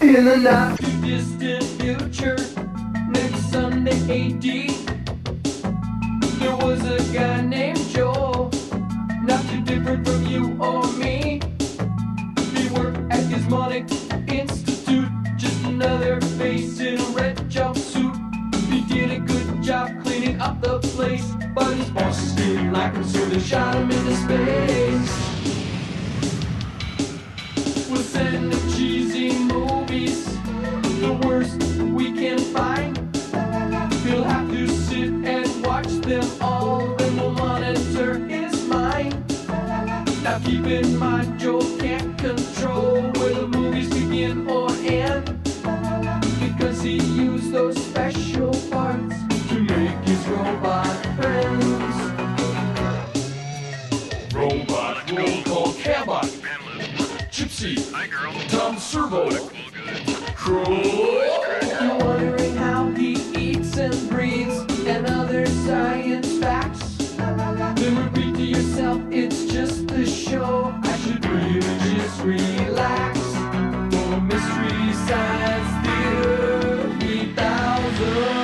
In the not too distant future, next Sunday AD, there was a guy named Joel, not too different from you or me. He worked at Gizmonic Institute, just another face in a red jumpsuit. He did a good job cleaning up the place, but his bosses didn't like him, so they shot him into space. We'll send him cheesy movies, the worst we can find. He'll have to sit and watch them all, then we'll monitor his mind. Now keep in mind, Joel can't control where the movies begin or end, because he used those special parts to make his robot friends. Robot roll call Cabot, Gypsy, hi girl, Tom Servo, You're wondering how he eats and breathes and other science facts. Then repeat to yourself, it's just a show. I should really just relax. For Mystery Science Theater 3000.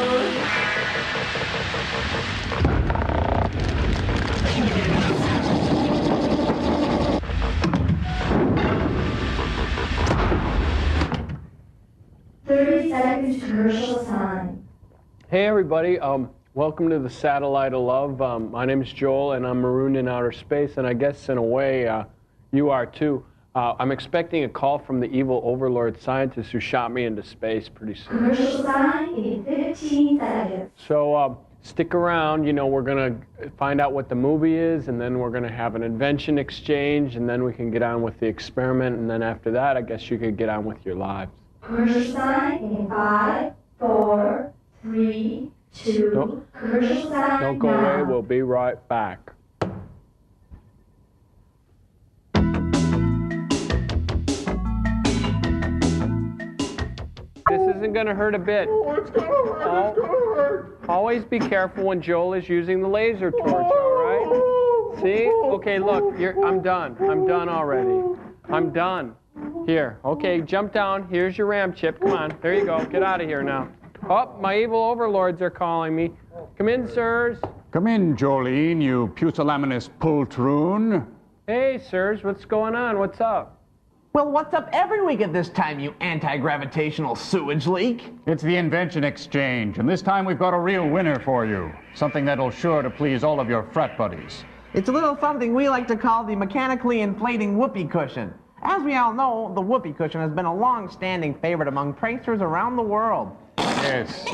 Seconds commercial time. Hey everybody, welcome to the Satellite of Love. My name is Joel and I'm marooned in outer space, and I guess in a way you are too. I'm expecting a call from the evil overlord scientist who shot me into space pretty soon. Commercial time in 15 seconds. So stick around, you know, we're going to find out what the movie is, and then we're going to have an invention exchange, and then we can get on with the experiment, and then after that I guess you could get on with your lives. Commercial sign in 5, 4, 3, 2. Commercial sign. Don't go away. We'll be right back. This isn't going to hurt a bit. Oh, it's gonna hurt. It's gonna hurt. Always be careful when Joel is using the laser torch. All right? See? Okay. Look. I'm done. I'm done already. I'm done. Here, okay, jump down. Here's your RAM chip. Come on, there you go. Get out of here now. Oh, my evil overlords are calling me. Come in, sirs. Come in, Jolene, you pusillanimous poltroon. Hey, sirs, what's going on? What's up? Well, what's up every week at this time, you anti-gravitational sewage leak? It's the invention exchange, and this time we've got a real winner for you. Something that'll sure to please all of your frat buddies. It's a little something we like to call the mechanically inflating whoopee cushion. As we all know, the whoopee cushion has been a long-standing favorite among pranksters around the world. Yes.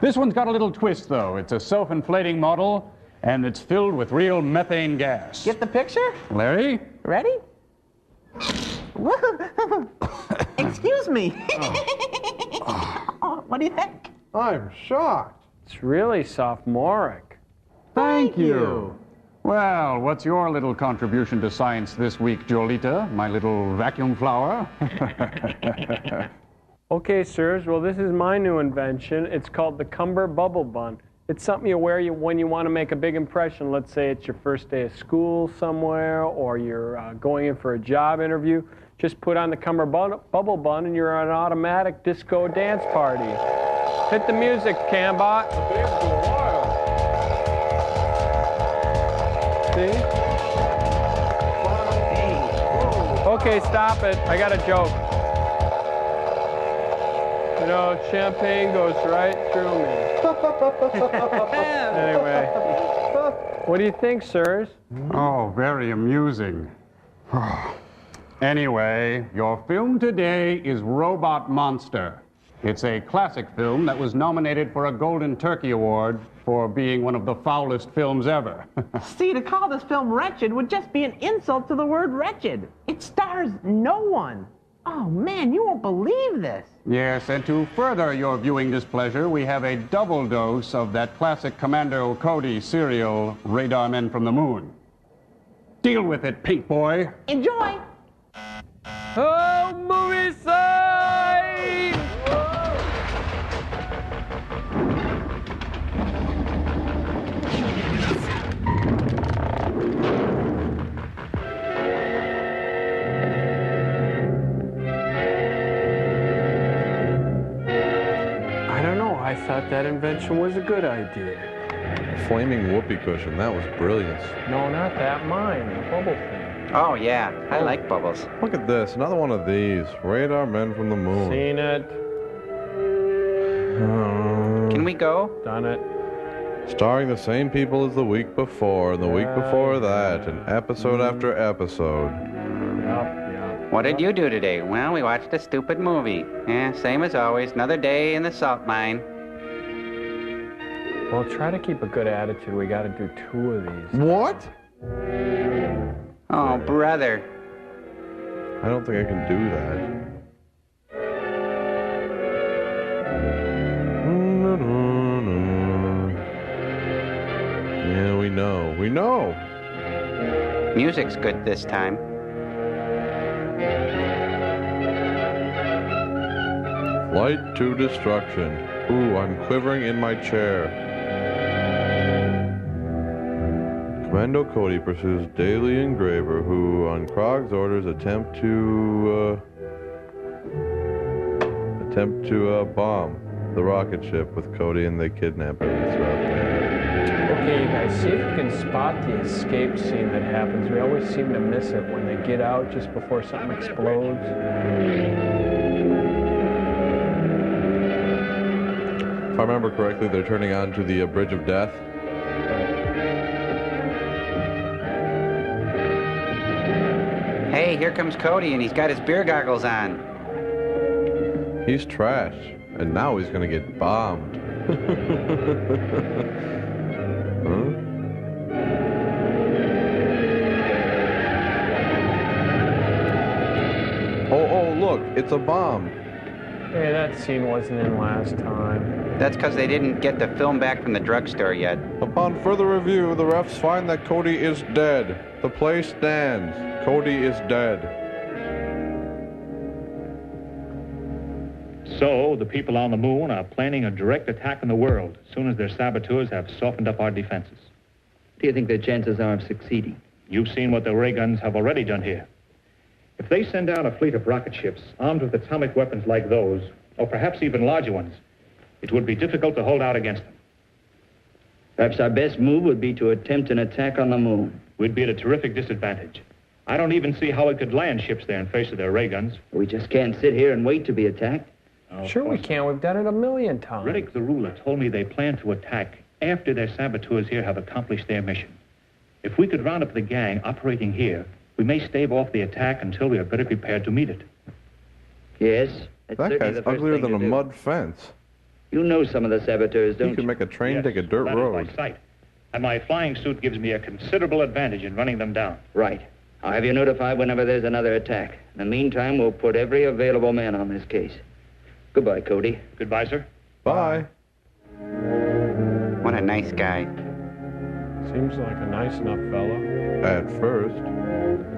This one's got a little twist, though. It's a self-inflating model, and it's filled with real methane gas. Get the picture? Larry? Ready? Excuse me. Oh, what do you think? I'm shocked. It's really sophomoric. Thank you. Well, what's your little contribution to science this week, Jolita, my little vacuum flower? Okay, sirs, well, this is my new invention. It's called the Cumber Bubble Bun. It's something you wear when you want to make a big impression. Let's say it's your first day of school somewhere, or you're going in for a job interview. Just put on the Cumber Bubble Bun and you're at an automatic disco dance party. Hit the music, Cambot. See? Okay, stop it. I got a joke. You know, champagne goes right through me. Anyway, what do you think, sirs? Oh, very amusing. Anyway, your film today is Robot Monster. It's a classic film that was nominated for a Golden Turkey Award for being one of the foulest films ever. See, to call this film wretched would just be an insult to the word wretched. It stars no one. Oh, man, you won't believe this. Yes, and to further your viewing displeasure, we have a double dose of that classic Commando Cody serial, Radar Men from the Moon. Deal with it, Pink Boy. Enjoy. Oh, movie side! thought that invention was a good idea. Flaming whoopee cushion, that was brilliant. No, not that. Mine, the bubble thing. Oh, yeah. I like bubbles. Look at this, another one of these. Radar Men from the Moon. Seen it. Can we go? Done it. Starring the same people as the week before, and the week before that, and episode after episode. Yup. What did you do today? Well, we watched a stupid movie. Yeah, same as always. Another day in the salt mine. Well, try to keep a good attitude. We got to do 2 of these. What? Oh, brother. I don't think I can do that. Yeah, we know. We know. Music's good this time. Flight to destruction. Ooh, I'm quivering in my chair. Commando Cody pursues Daily Engraver, who, on Krog's orders, attempt to bomb the rocket ship with Cody, and they kidnap him and stuff. Okay, you guys, see if you can spot the escape scene that happens. We always seem to miss it when they get out just before something explodes. If I remember correctly, they're turning on to the Bridge of Death. Hey, here comes Cody, and he's got his beer goggles on. He's trash, and now he's gonna get bombed. Huh? Oh, look, it's a bomb. Hey, that scene wasn't in last time. That's because they didn't get the film back from the drugstore yet. Upon further review, the refs find that Cody is dead. The play stands. Cody is dead. So, the people on the moon are planning a direct attack on the world as soon as their saboteurs have softened up our defenses. What do you think their chances are of succeeding? You've seen what the ray guns have already done here. If they send out a fleet of rocket ships armed with atomic weapons like those, or perhaps even larger ones, it would be difficult to hold out against them. Perhaps our best move would be to attempt an attack on the moon. We'd be at a terrific disadvantage. I don't even see how we could land ships there in face of their ray guns. We just can't sit here and wait to be attacked. Sure we can. We've done it a million times. Riddick the Ruler told me they plan to attack after their saboteurs here have accomplished their mission. If we could round up the gang operating here, we may stave off the attack until we are better prepared to meet it. Yes, that's That certainly guy's the first uglier thing than to a do. mud fence. You know some of the saboteurs, don't He you? can make a train Yes, take a dirt that is road. by sight. And my flying suit gives me a considerable advantage in running them down. Right. I'll have you notified whenever there's another attack. In the meantime, we'll put every available man on this case. Goodbye, Cody. Goodbye, sir. Bye. What a nice guy. Seems like a nice enough fellow. At first.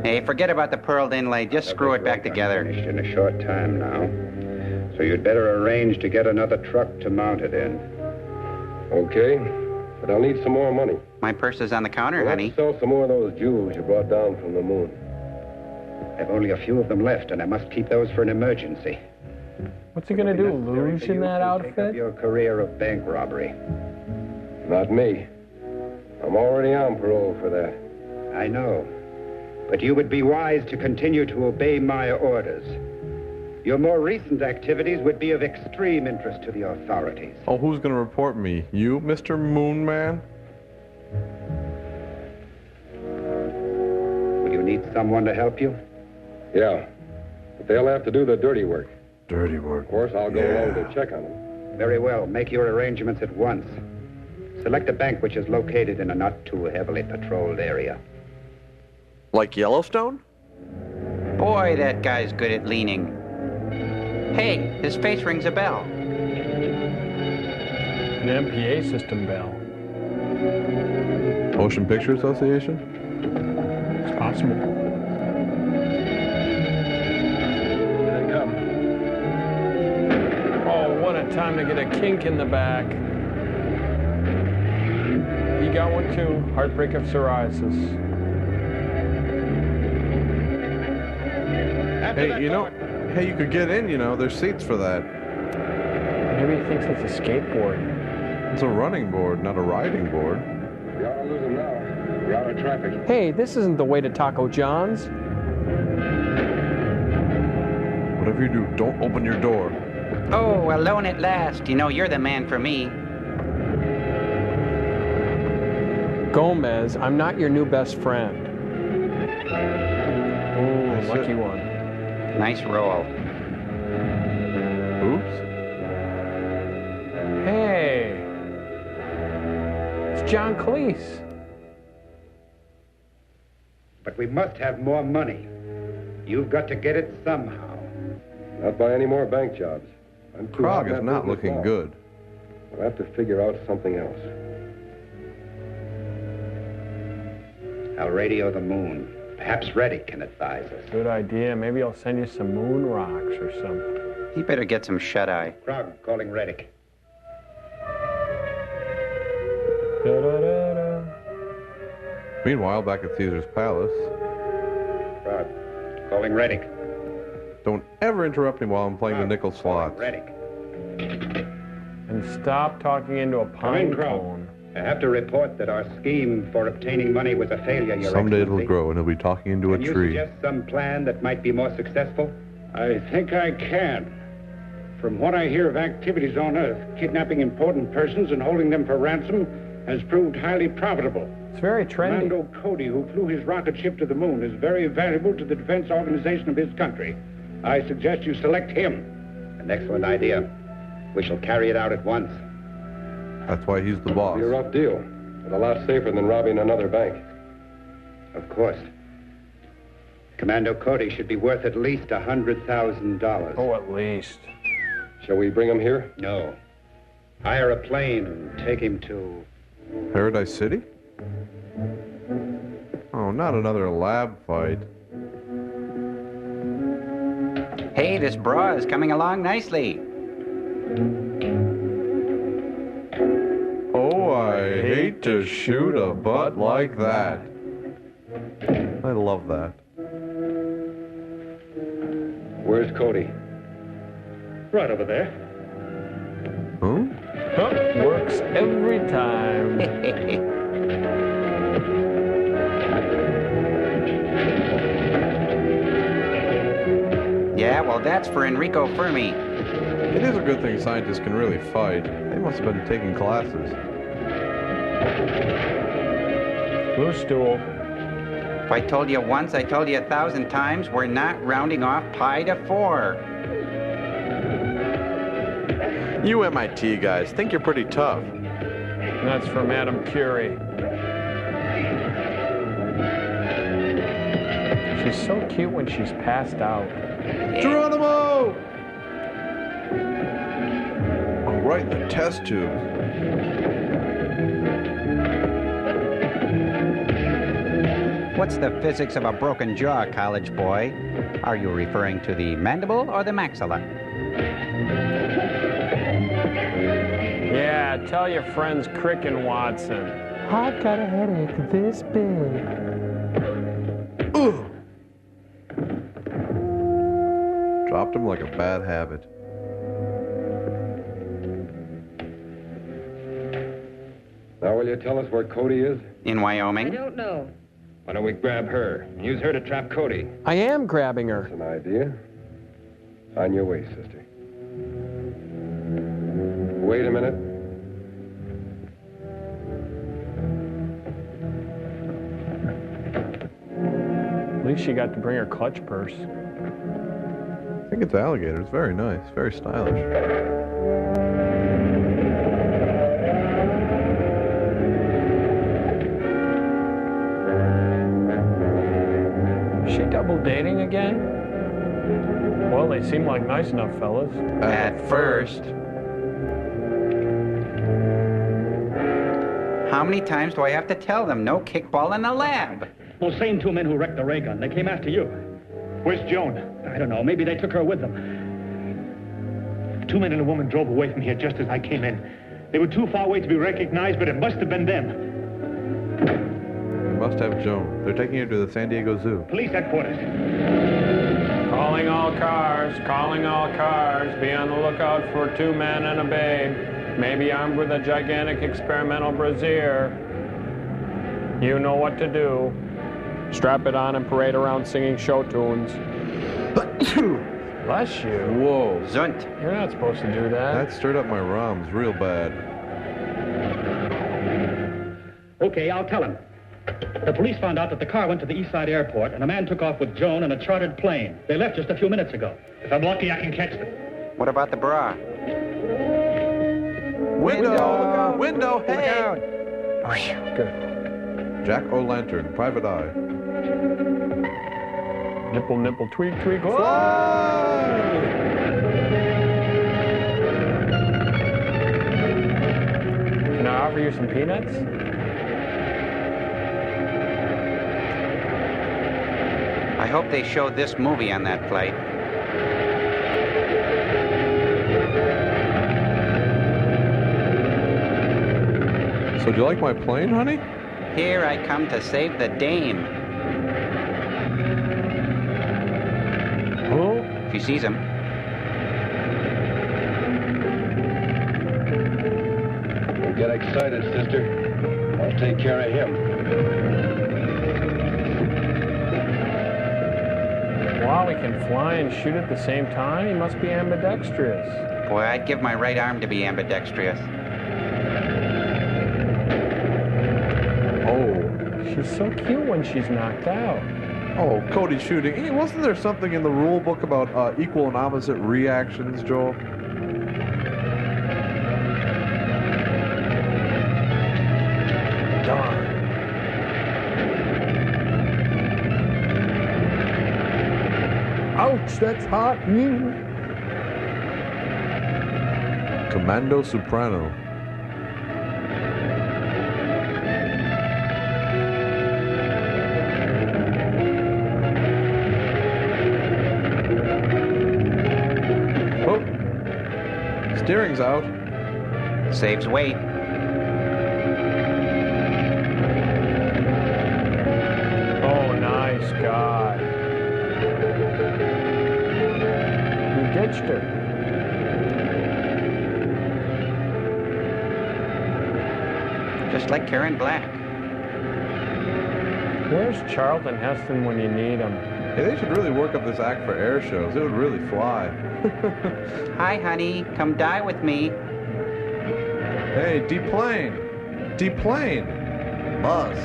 Hey, forget about the pearled inlay. Just screw it back together. Finished in a short time now. So you'd better arrange to get another truck to mount it in. Okay, but I'll need some more money. My purse is on the counter, We'll have honey. to sell some more of those jewels you brought down from the moon. I've only a few of them left, and I must keep those for an emergency. What's he gonna do, lose in that Take up outfit? your career of bank robbery. Not me. I'm already on parole for that. I know. But you would be wise to continue to obey my orders. Your more recent activities would be of extreme interest to the authorities. Oh, who's gonna report me? You, Mr. Moon Man? Will you need someone to help you? Yeah, but they'll have to do the dirty work. Dirty work. Of course, I'll go along to check on them. Very well. Make your arrangements at once. Select a bank which is located in a not too heavily patrolled area. Like Yellowstone? Boy, that guy's good at leaning. Hey, his face rings a bell. An MPA system bell. Motion Picture Association? It's possible. Here they come. Oh, what a time to get a kink in the back. He got one too. Heartbreak of psoriasis. Hey, you know, hey, you could get in, you know. There's seats for that. Maybe he thinks it's a skateboard. It's a running board, not a riding board. We ought to lose him now. We're out of traffic. Hey, this isn't the way to Taco John's. Whatever you do, don't open your door. Oh, alone at last. You know, you're the man for me. Gomez, I'm not your new best friend. Ooh, lucky one. Nice roll. Oops. Hey, it's John Cleese. But we must have more money. You've got to get it somehow. Not by any more bank jobs. I'm too Krog hot is in not that looking business good. now. We'll have to figure out something else. I'll radio the moon. Perhaps Reddick can advise us. Good idea. Maybe I'll send you some moon rocks or something. He better get some shut-eye. Krog calling Reddick. Da-da-da-da. Meanwhile, back at Caesar's Palace. Krog calling Reddick. Don't ever interrupt me while I'm playing the nickel slots. Reddick. And stop talking into a pine cone. I have to report that our scheme for obtaining money was a failure, Your Someday Excellency. it'll grow and he'll be talking into a Can you tree. suggest some plan that might be more successful? I think I can. From what I hear of activities on Earth, kidnapping important persons and holding them for ransom has proved highly profitable. It's very trendy. Commando Cody, who flew his rocket ship to the moon, is very valuable to the defense organization of his country. I suggest you select him. An excellent idea. We shall carry it out at once. That's why he's the boss. It'll be a rough deal, but a lot safer than robbing another bank. Of course. Commando Cody should be worth at least $100,000. Oh, at least. Shall we bring him here? No. Hire a plane and take him to... Paradise City? Oh, not another lab fight. Hey, this bra is coming along nicely. Oh, I hate to shoot a butt like that. I love that. Where's Cody? Right over there. Huh? Huh, works every time. Yeah, well, that's for Enrico Fermi. It is a good thing scientists can really fight. They must have been taking classes. Blue stool. If I told you once, I told you 1,000 times, we're not rounding off pi to 4. You MIT guys think you're pretty tough. That's from Madame Curie. She's so cute when she's passed out. Geronimo! Oh, right in the test tube. What's the physics of a broken jaw, college boy? Are you referring to the mandible or the maxilla? Yeah, tell your friends Crick and Watson. I've got a headache this big. Ugh. Dropped him like a bad habit. Now will you tell us where Cody is? In Wyoming? don't know. Why don't we grab her and use her to trap Cody? I am grabbing her. That's an idea. On your way, sister. Wait a minute. At least she got to bring her clutch purse. I think it's alligator. It's very nice, very stylish. Is she double dating again? Well, they seem like nice enough fellas. At first. How many times do I have to tell them no kickball in the lab? Well, same two men who wrecked the ray gun. They came after you. Where's Joan? I don't know. Maybe they took her with them. 2 men and a woman drove away from here just as I came in. They were too far away to be recognized, but it must have been them. They must have Joan. They're taking her to the San Diego Zoo. Police headquarters. Oh, Calling all cars, be on the lookout for 2 men and a babe, maybe armed with a gigantic experimental brassiere. You know what to do. Strap it on and parade around singing show tunes. Bless you. Whoa. Zunt. You're not supposed to do that. That stirred up my rums real bad. Okay, I'll tell him. The police found out that the car went to the East Side Airport, and a man took off with Joan in a chartered plane. They left just a few minutes ago. If I'm lucky, I can catch them. What about the bra? Window! Window! Look Hey! out. Good. Jack O'Lantern, private eye. Nipple, nipple, tweak, tweak, Fly! Can I offer you some peanuts? I hope they showed this movie on that flight. So do you like my plane, honey? Here I come to save the dame. Who? If he sees him. Don't get excited, sister. I'll take care of him. Wow, he can fly and shoot at the same time? He must be ambidextrous. Boy, I'd give my right arm to be ambidextrous. Oh. She's so cute when she's knocked out. Oh, Cody shooting. Hey, wasn't there something in the rule book about equal and opposite reactions, Joel? Darn. Ouch, that's hot. Commando Soprano. Oh. Steering's out. Saves weight. Oh, nice God. You ditched her. Just like Karen Black. Where's Charlton Heston when you need him? Hey, they should really work up this act for air shows. It would really fly. Hi, honey. Come die with me. Hey, deplane. Deplane. Buzz.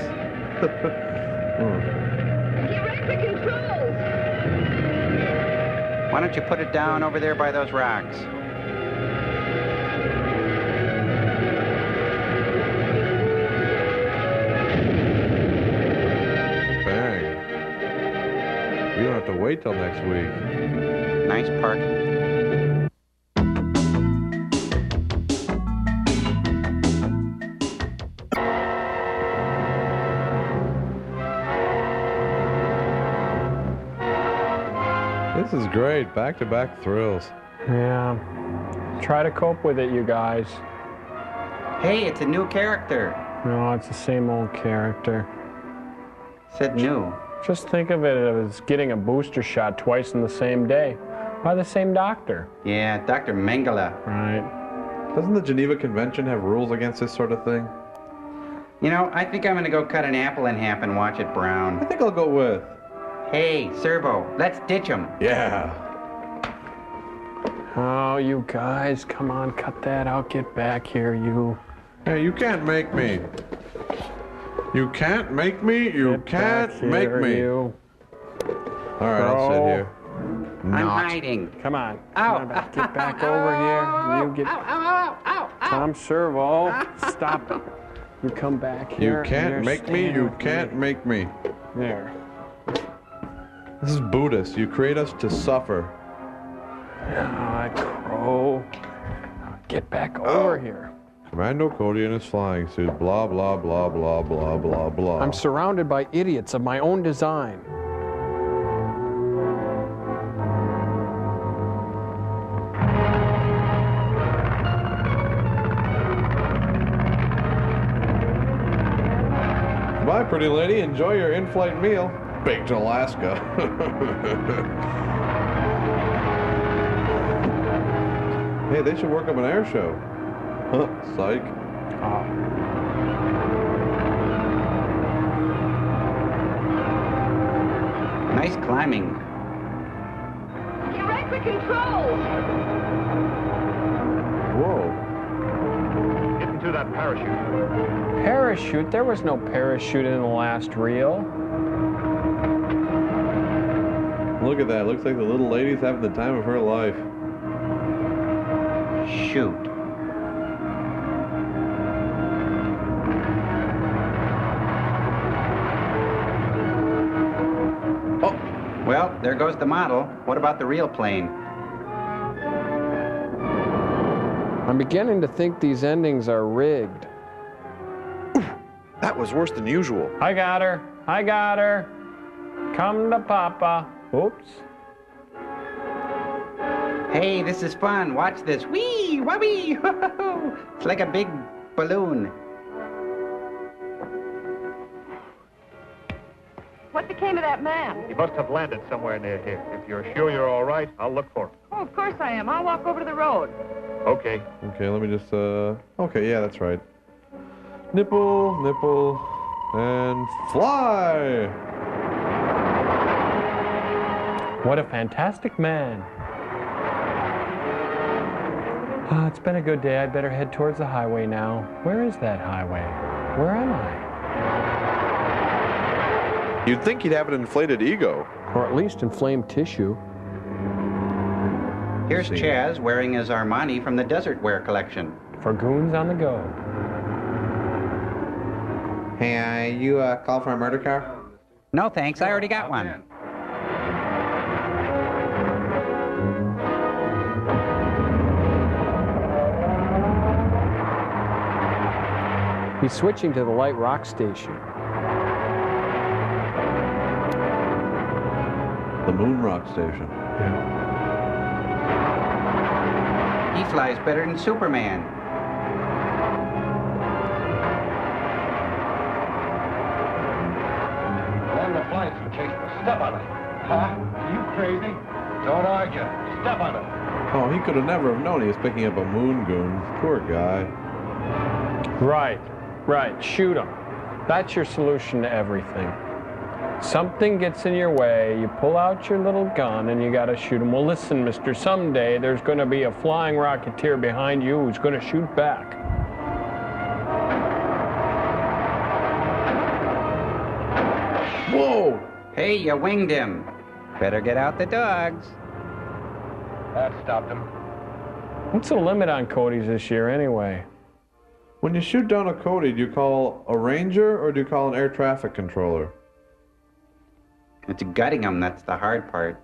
Direct the controls. Why don't you put it down over there by those rocks? Bang. We don't have to wait till next week. Nice parking. This is great. Back-to-back thrills. Yeah. Try to cope with it, you guys. Hey, it's a new character. No, it's the same old character. Said new. Just think of it as getting a booster shot twice in the same day by the same doctor. Yeah, Dr. Mengele. Right. Doesn't the Geneva Convention have rules against this sort of thing? You know, I think I'm gonna go cut an apple in half and watch it I brown. think I'll go with. Hey, Servo, let's ditch him. Yeah. Oh, you guys, come on, cut that out. Get back here, you. Hey, you can't make me. You can't make me. You Get can't back make here, me. You. All right, I'll sit Bro. here. I'm Not. hiding. Come on. Ow. Come on, get back over here. You get. Tom Servo, stop it. You come back You here. can't You're make me. standing You with can't make me. There. This is Buddhist. You create us to suffer. Ah, crow. Get back over here. Commando Cody in his flying suit. Blah, blah, blah, blah, blah, blah, blah. I'm surrounded by idiots of my own design. Bye, pretty lady. Enjoy your in-flight meal. Baked Alaska. Hey, they should work up an air show. Huh, psych. Nice climbing. Direct the controls! Whoa. Get into that parachute. Parachute? There was no parachute in the last reel. Look at that. Looks like the little lady's having the time of her life. Shoot. Oh, well, there goes the model. What about the real plane? I'm beginning to think these endings are rigged. That was worse than usual. I got her. I got her. Come to Papa. Oops. Hey, this is fun. Watch this. Whee! Wubby! It's like a big balloon. What became of that man? He must have landed somewhere near here. If you're sure you're all right, I'll look for him. Oh, of course I am. I'll walk over to the road. Okay. Okay, let me just, okay, yeah, that's right. Nipple, nipple, and fly! What a fantastic man. It's been a good day. I'd better head towards the highway now. Where is that highway? Where am I? You'd think he'd have an inflated ego. Or at least inflamed tissue. Here's Chaz wearing his Armani from the Desert Wear collection. For goons on the go. Hey, you call for a murder car? No, thanks. I already got one. He's switching to the light rock station. The Moon Rock Station. He flies better than Superman. Land the flights and chase the step on it. Huh? You crazy? Don't argue. Step on it. Oh, he could have never have known he was picking up a moon goon. Poor guy. Right. Right, shoot him. That's your solution to everything. Something gets in your way, you pull out your little gun and you gotta shoot him. Well, listen, mister, someday there's gonna be a flying rocketeer behind you who's gonna shoot back. Whoa! Hey, you winged him. Better get out the dogs. That stopped him. What's the limit on Cody's this year anyway? When you shoot down a Cody, do you call a ranger or do you call an air traffic controller? It's gutting him. That's the hard part.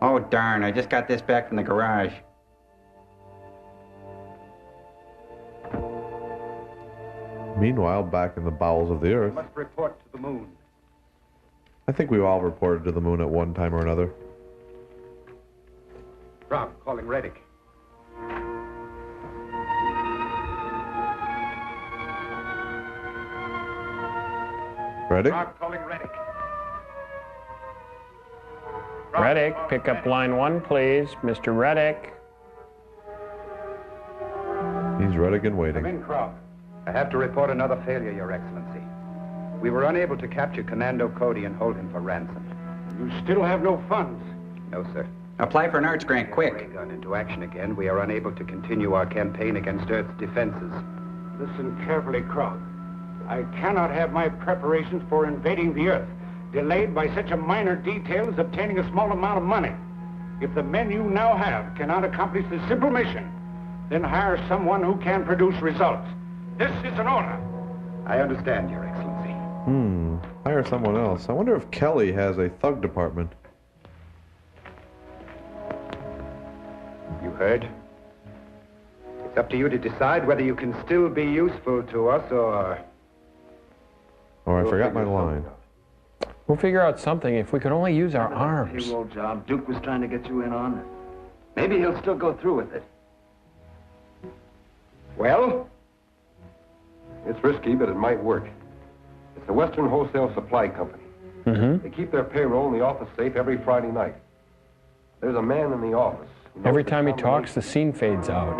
Oh, darn. I just got this back from the garage. Meanwhile, back in the bowels of the earth, Must report to the moon. I think we've all reported to the moon at one time or another. Rob, calling Reddick. Reddick? Rob, calling Reddick. Reddick, pick up line 1, please. Mr. Reddick. He's Reddick and waiting. Come in, Croft. I have to report another failure, Your Excellency. We were unable to capture Commando Cody and hold him for ransom. You still have no funds. No, sir. Apply for an arts grant, quick. Gone into action again. We are unable to continue our campaign against Earth's defenses. Listen carefully, Croft. I cannot have my preparations for invading the Earth delayed by such a minor detail as obtaining a small amount of money. If the men you now have cannot accomplish this simple mission, then hire someone who can produce results. This is an order. I understand, Your Excellency. Hire someone else. I wonder if Kelly has a thug department. You heard? It's up to you to decide whether you can still be useful to us or... Oh, I forgot my line. We'll figure out something if we could only use our arms. Payroll job Duke was trying to get you in on. Maybe he'll still go through with it. Well? It's risky, but it might work. It's the Western Wholesale Supply Company. They keep their payroll in the office safe every Friday night. There's a man in the office Every time he talks, the scene fades out.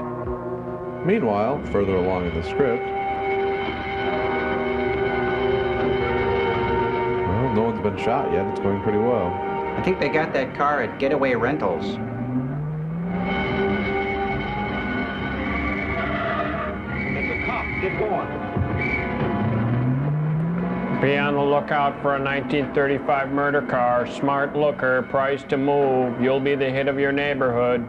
Meanwhile, further along in the script, well, no one's been shot yet. It's going pretty well. I think they got that car at Getaway Rentals. There's a cop. Get going. Be on the lookout for a 1935 murder car, smart looker, price to move. You'll be the hit of your neighborhood.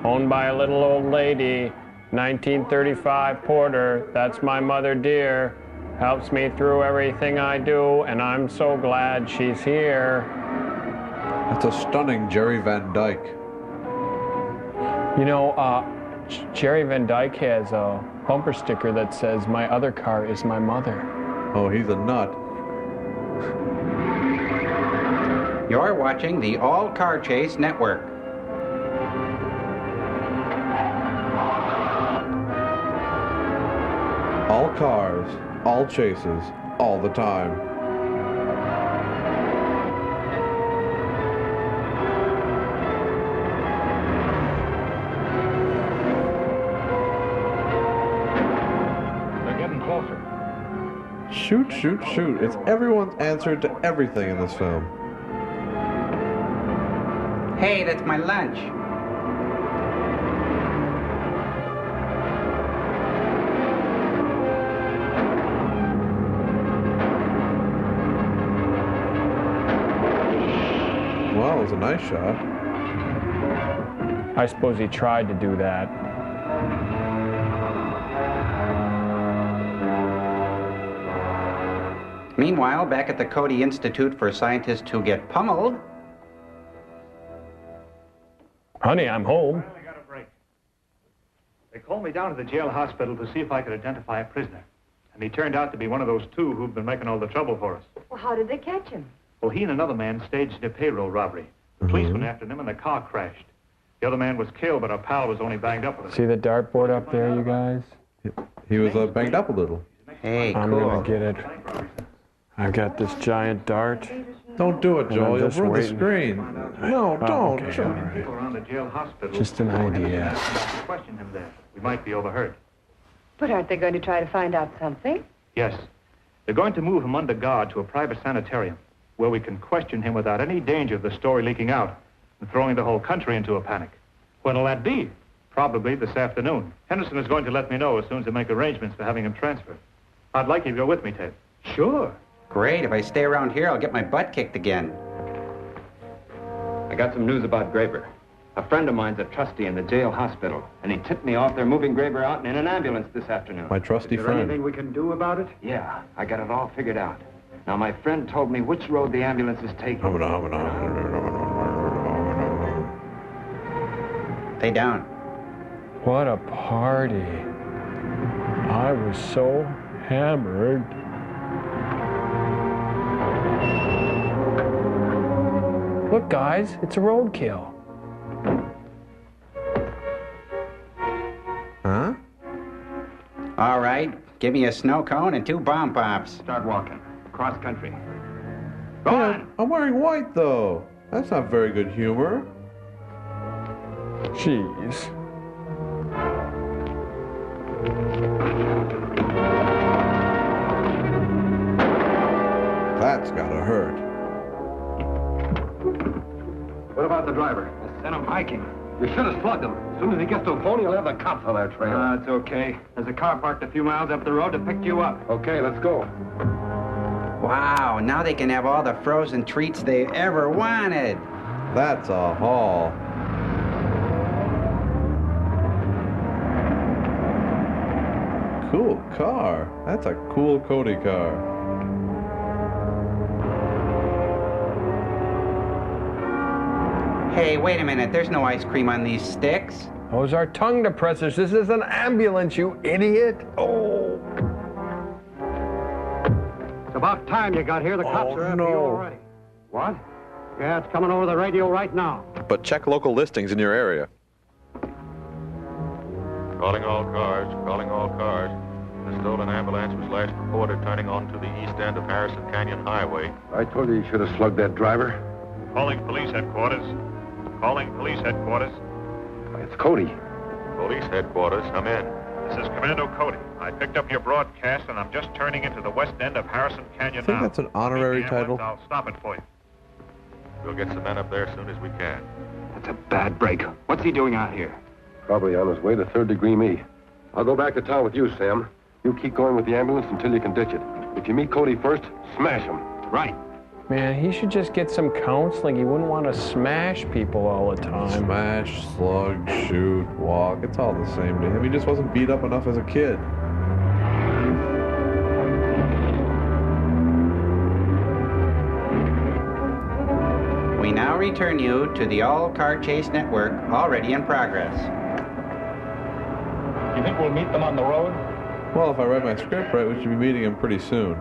Owned by a little old lady. 1935 Porter. That's my mother dear. Helps me through everything I do, and I'm so glad she's here. That's a stunning Jerry Van Dyke. You know, Jerry Van Dyke has a bumper sticker that says, "My other car is my mother." Oh, he's a nut. You're watching the All Car Chase Network. All cars, all chases, all the time. They're getting closer. Shoot, shoot, shoot. It's everyone's answer to everything in this film. Hey, that's my lunch. Well, it was a nice shot. I suppose he tried to do that. Meanwhile, back at the Cody Institute for Scientists Who Get Pummeled. Honey, I'm home. I got a break. They called me down to the jail hospital to see if I could identify a prisoner. And he turned out to be one of those two who've been making all the trouble for us. Well, how did they catch him? Well, he and another man staged a payroll robbery. The police went after them and the car crashed. The other man was killed, but our pal was only banged up with it. See the dartboard up there, you guys? He was banged up a little. Hey, I'm cool. gonna get it. I've got this giant dart. Don't do it, And Joel. I'm You'll just ruin the waiting. screen. No, Oh, don't. okay, Joel. all right. People around the jail hospital. Just an idea. Question him there. We might be overheard. But aren't they going to try to find out something? Yes. They're going to move him under guard to a private sanitarium where we can question him without any danger of the story leaking out and throwing the whole country into a panic. When'll that be? Probably this afternoon. Henderson is going to let me know as soon as they make arrangements for having him transferred. I'd like you to go with me, Ted. Sure. Great. If I stay around here, I'll get my butt kicked again. I got some news about Graber. A friend of mine's a trustee in the jail hospital, and he tipped me off they're moving Graber out in an ambulance this afternoon. My trusty Is there friend. anything we can do about it? Yeah, I got it all figured out. Now, my friend told me which road the ambulance is taking. Stay down. What a party. I was so hammered. Look, guys, it's a roadkill. Huh? All right. Give me a snow cone and 2 bomb pops. Start walking. Cross country. Go on. I'm wearing white, though. That's not very good humor. Jeez. That's gotta hurt. What about the driver? I sent him hiking. You should have slugged him. As soon as he gets to a pony, he'll have the cops on our trail. It's okay. There's a car parked a few miles up the road to pick you up. Okay, let's go. Wow, now they can have all the frozen treats they ever wanted. That's a haul. Cool car. That's a cool Cody car. Hey, wait a minute. There's no ice cream on these sticks. Those are tongue depressors. This is an ambulance, you idiot. Oh. It's about time you got here. The cops are after you already. What? Yeah, it's coming over the radio right now. But check local listings in your area. Calling all cars, calling all cars. The stolen ambulance was last reported turning onto the east end of Harrison Canyon Highway. I told you you should have slugged that driver. Calling police headquarters. Calling police headquarters. Why, it's Cody. Police headquarters, come in. This is Commando Cody. I picked up your broadcast, and I'm just turning into the west end of Harrison Canyon I think now. that's an honorary title. I'll stop it for you. We'll get some men up there as soon as we can. That's a bad break. What's he doing out here? Probably on his way to third-degree me. I'll go back to town with you, Sam. You keep going with the ambulance until you can ditch it. If you meet Cody first, smash him. Right. Man, he should just get some counseling. He wouldn't want to smash people all the time. Smash, slug, shoot, walk. It's all the same to him. He just wasn't beat up enough as a kid. We now return you to the all-car chase network already in progress. You think we'll meet them on the road? Well, if I read my script right, we should be meeting him pretty soon.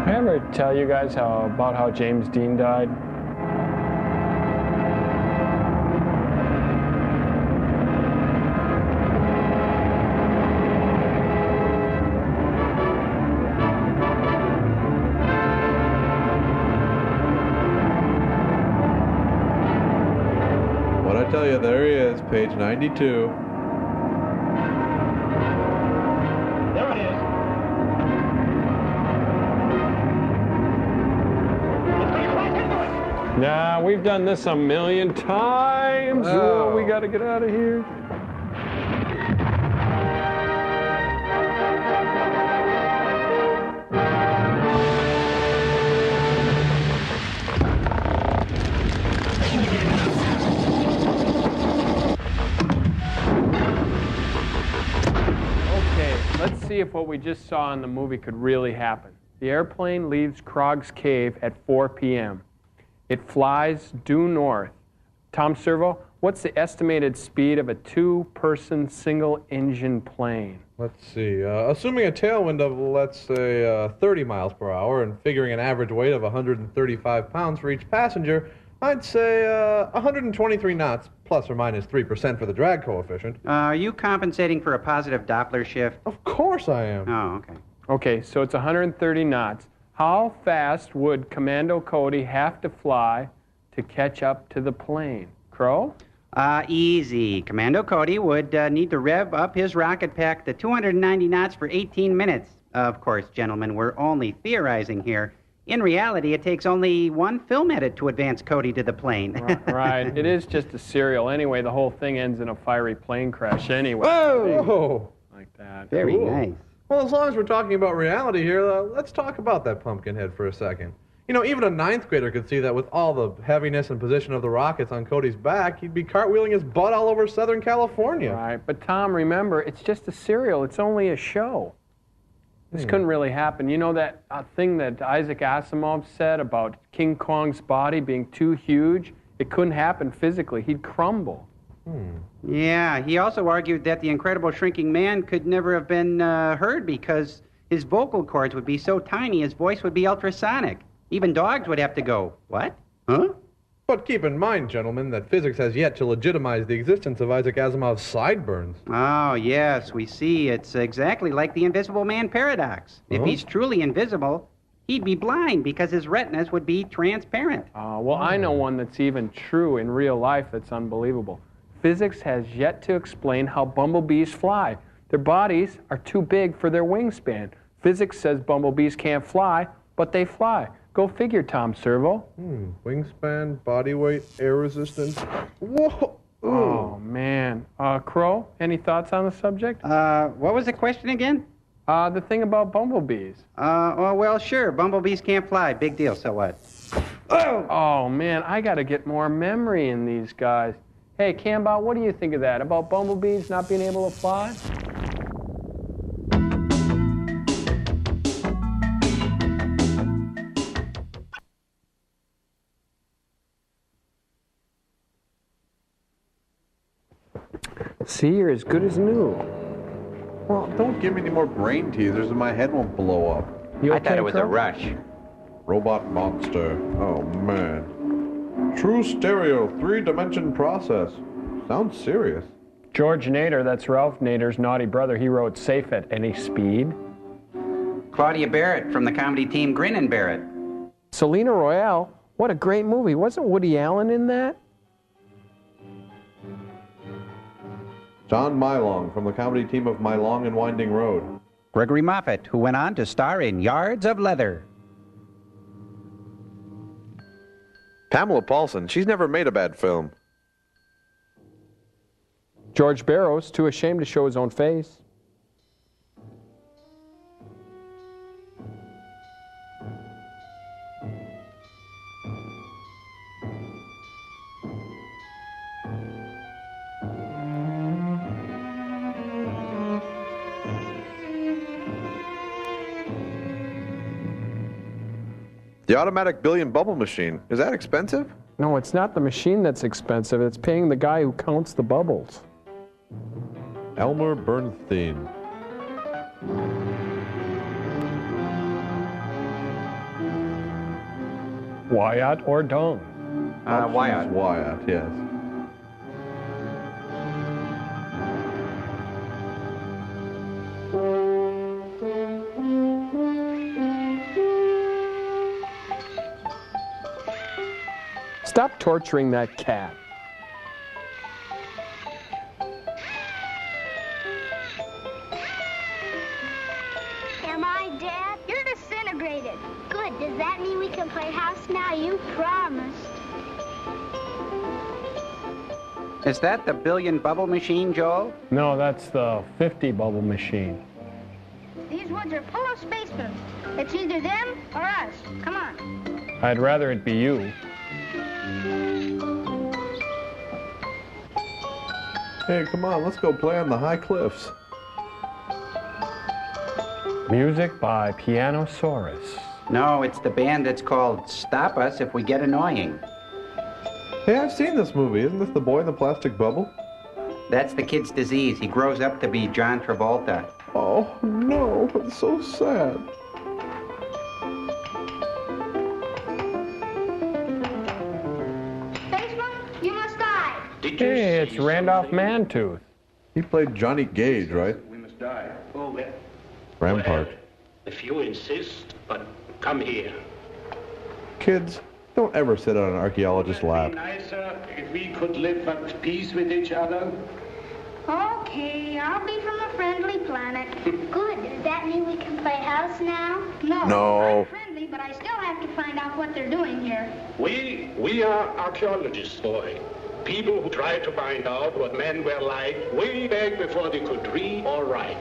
I ever tell you guys about how James Dean died? What I tell you, there he is, page 92. There it is. Nah, we've done this a million times. Oh, we got to get out of here. Okay, let's see if what we just saw in the movie could really happen. The airplane leaves Krog's Cave at 4 p.m. It flies due north. Tom Servo, what's the estimated speed of a two-person single-engine plane? Let's see. Assuming a tailwind of, let's say, 30 miles per hour and figuring an average weight of 135 pounds for each passenger, I'd say 123 knots, plus or minus 3% for the drag coefficient. Are you compensating for a positive Doppler shift? Of course I am. Oh, okay. Okay, so it's 130 knots. How fast would Commando Cody have to fly to catch up to the plane? Crow? Easy. Commando Cody would need to rev up his rocket pack to 290 knots for 18 minutes. Of course, gentlemen, we're only theorizing here. In reality, it takes only one film edit to advance Cody to the plane. Right. It is just a serial. Anyway, the whole thing ends in a fiery plane crash anyway. Whoa! Like that. Very Cool. nice. Well, as long as we're talking about reality here, let's talk about that Pumpkinhead for a second. You know, even a ninth grader could see that with all the heaviness and position of the rockets on Cody's back, he'd be cartwheeling his butt all over Southern California. Right. But Tom, remember, it's just a serial. It's only a show. This couldn't really happen. You know that thing that Isaac Asimov said about King Kong's body being too huge? It couldn't happen physically. He'd crumble. Yeah, he also argued that the Incredible Shrinking Man could never have been heard because his vocal cords would be so tiny his voice would be ultrasonic. Even dogs would have to go, what? Huh? But keep in mind, gentlemen, that physics has yet to legitimize the existence of Isaac Asimov's sideburns. Oh, yes, we see. It's exactly like the Invisible Man paradox. If he's truly invisible, he'd be blind because his retinas would be transparent. Well, I know one that's even true in real life that's unbelievable. Physics has yet to explain how bumblebees fly. Their bodies are too big for their wingspan. Physics says bumblebees can't fly, but they fly. Go figure, Tom Servo. Wingspan, body weight, air resistance. Whoa! Oh, man. Crow, any thoughts on the subject? What was the question again? The thing about bumblebees. Well, sure. Bumblebees can't fly. Big deal. So what? Oh, man, I got to get more memory in these guys. Hey, Cambot, what do you think of that? About bumblebees not being able to fly? See, you're as good as new. Well, don't give me any more brain teasers and my head won't blow up. I thought it was a rush. Robot monster. Oh, man. True stereo, 3-dimension process. Sounds serious. George Nader, that's Ralph Nader's naughty brother, he wrote Safe at Any Speed. Claudia Barrett from the comedy team Grin and Barrett. Selena Royale, what a great movie. Wasn't Woody Allen in that? John Mylong from the comedy team of My Long and Winding Road. Gregory Moffat, who went on to star in Yards of Leather. Pamela Paulson, she's never made a bad film. George Barrows, too ashamed to show his own face. The automatic billion bubble machine, is that expensive? No, it's not the machine that's expensive. It's paying the guy who counts the bubbles. Elmer Bernstein. Wyatt or Dong? Wyatt. Wyatt, yes. Stop torturing that cat. Am I dead? You're disintegrated. Good. Does that mean we can play house now? You promised. Is that the billion bubble machine, Joel? No, that's the 50 bubble machine. These woods are full of spacemen. It's either them or us. Come on. I'd rather it be you. Hey, come on, let's go play on the high cliffs. Music by Pianosaurus. No, it's the band that's called Stop Us If We Get Annoying. Hey, I've seen this movie. Isn't this the boy in the plastic bubble? That's the kid's disease. He grows up to be John Travolta. Oh, no, it's so sad. You must die. Hey, it's Randolph Mantooth. He played Johnny Gage, right? We must die. Oh, well. Rampart. If you insist, but come here. Kids, don't ever sit on an archaeologist's lap. It'd be nicer if we could live at peace with each other. Okay, I'll be from a friendly planet. Good. Does that mean we can play house now? No. No. I'm friendly, but I still have to find out what they're doing here. We are archaeologists, boy. People who try to find out what men were like way back before they could read or write.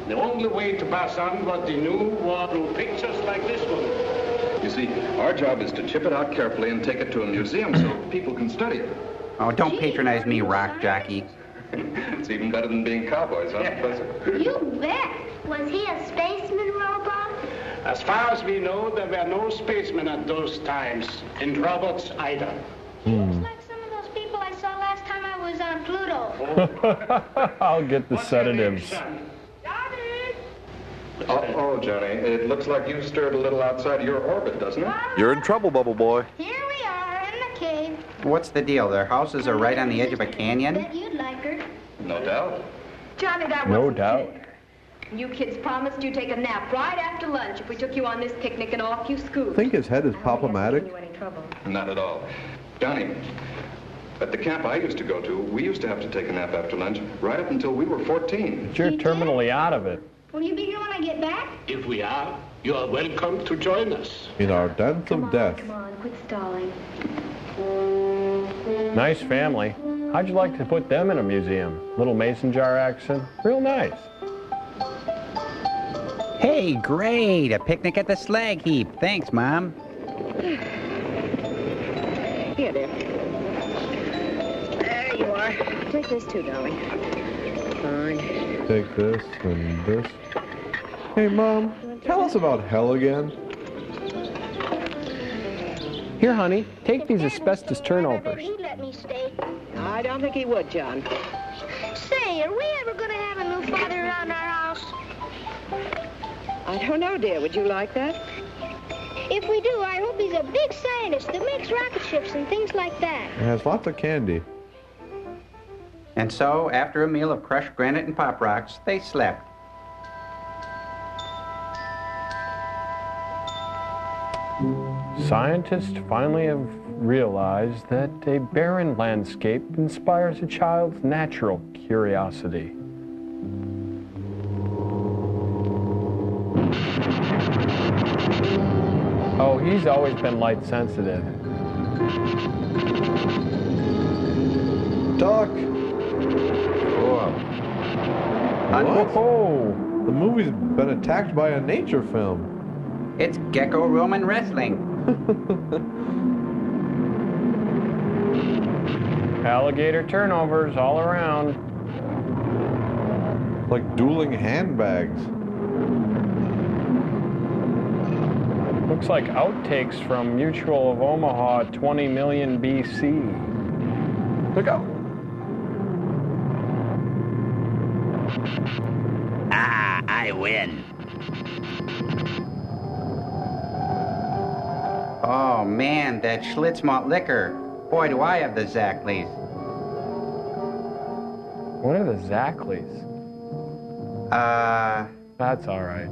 The only way to pass on what they knew was through pictures like this one. You see, our job is to chip it out carefully and take it to a museum so people can study it. Oh, don't patronize me, rock jockey. It's even better than being cowboys, huh, Professor? You bet. Was he a spaceman robot? As far as we know, there were no spacemen at those times, and robots either. Like some of those people I saw last time I was on Pluto. I'll get the sedatives. Oh, Johnny, it looks like you've stirred a little outside your orbit, doesn't it? You're in trouble, Bubble Boy. Here we are in the cave. What's the deal? Their houses are right on the edge of a canyon? Bet you'd like her. No doubt. Johnny, that No wasn't doubt. fair. You kids promised you'd take a nap right after lunch if we took you on this picnic and off you scoot. Think his head is pop-o-matic? Any trouble? Not at all. Johnny, at the camp I used to go to, we used to have to take a nap after lunch right up until we were 14. But you're terminally out of it. Will you be here when I get back? If we are, you are welcome to join us. In our dance of death. Come on, quit stalling. Nice family. How'd you like to put them in a museum? Little mason jar accent? Real nice. Hey, great! A picnic at the slag heap. Thanks, Mom. Here, dear. There you are. Take this too, darling. Fine. Take this and this. Hey, Mom, tell us about hell again. Here, honey, take these asbestos turnovers. He'd let me stay. I don't think he would, John. Say, are we ever going to have a new father around our house? I don't know, dear. Would you like that? If we do, I hope he's a big scientist that makes rocket ships and things like that. It has lots of candy. And so, after a meal of crushed granite and pop rocks, they slept. Scientists finally have realized that a barren landscape inspires a child's natural curiosity. Oh, he's always been light sensitive. Duck! What? Oh! The movie's been attacked by a nature film. It's Gecko-Roman wrestling. Alligator turnovers all around. Like dueling handbags. Looks like outtakes from Mutual of Omaha 20 million BC. Look out. Ah, I win. Oh, man, that Schlitz malt liquor. Boy, do I have the Zackleys. What are the Zackleys? That's all right.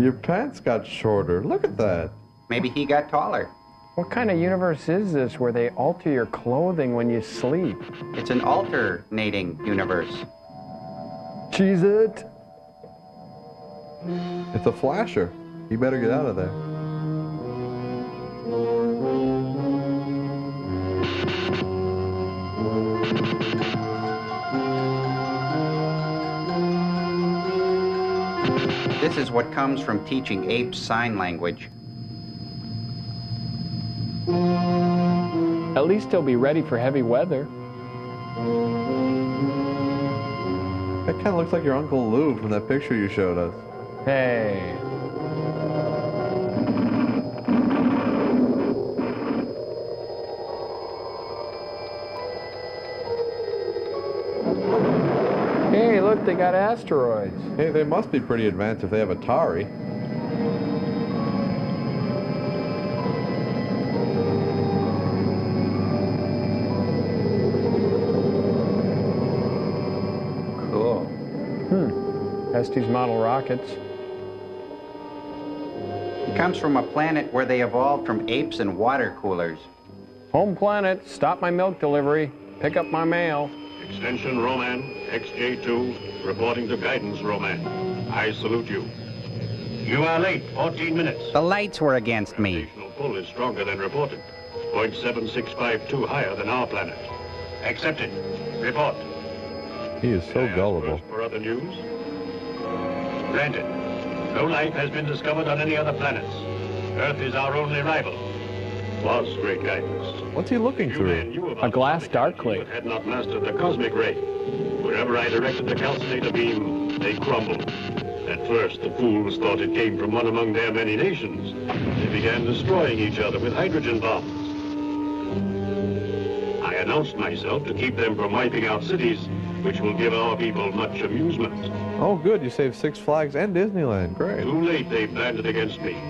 Your pants got shorter. Look at that. Maybe he got taller. What kind of universe is this where they alter your clothing when you sleep? It's an alternating universe. Cheese it. It's a flasher. You better get out of there. This is what comes from teaching apes sign language. At least he'll be ready for heavy weather. That kind of looks like your Uncle Lou from that picture you showed us. Hey. Hey, look, they got asteroids. Hey, they must be pretty advanced if they have Atari. Cool. Estes model rockets. It comes from a planet where they evolved from apes and water coolers. Home planet, stop my milk delivery. Pick up my mail. Extension Roman, XJ2, reporting to guidance Roman. I salute you. You are late, 14 minutes. The lights were against me. Gravitational pull is stronger than reported. 0.7652 higher than our planet. Accepted. Report. He is so gullible. For other news? Granted. No life has been discovered on any other planets. Earth is our only rival. Was great guidance. What's he looking through? A glass darkly. Had not mastered the cosmic ray. Wherever I directed the calcinator beam, they crumbled. At first, the fools thought it came from one among their many nations. They began destroying each other with hydrogen bombs. I announced myself to keep them from wiping out cities, which will give our people much amusement. Oh, good. You saved Six Flags and Disneyland. Great. Too late they planned it against me.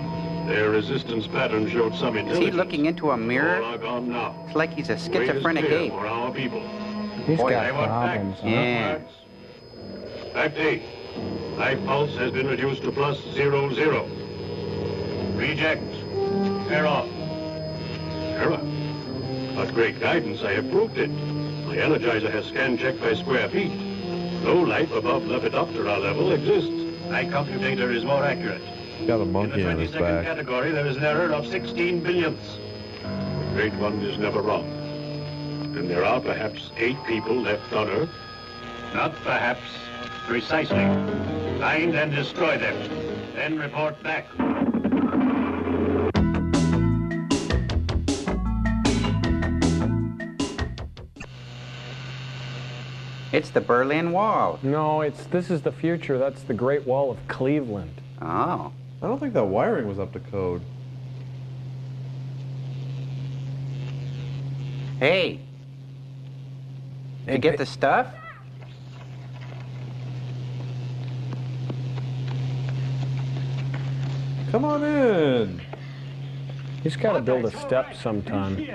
Their resistance pattern showed some Is intelligence. he looking into a mirror? All are gone now. It's like he's a Way is schizophrenic clear ape. for our people. He's Boy, got I want problems, facts. huh? Yeah. Fact 8. Life pulse has been reduced to +00. Reject. Error. Error? But great guidance, I have proved it. My energizer has scan checked by square feet. No life above Lepidoptera level exists. My computator is more accurate. Got a monkey In on the his 22nd back. category, there is an error of 16 billionths. The Great One is never wrong. And there are perhaps 8 people left on Earth. Not perhaps, precisely. Find and destroy them. Then report back. It's the Berlin Wall. No, this is the future. That's the Great Wall of Cleveland. Oh. I don't think that wiring was up to code. Hey. Did you get the stuff? Come on in. He's got to build a step sometime.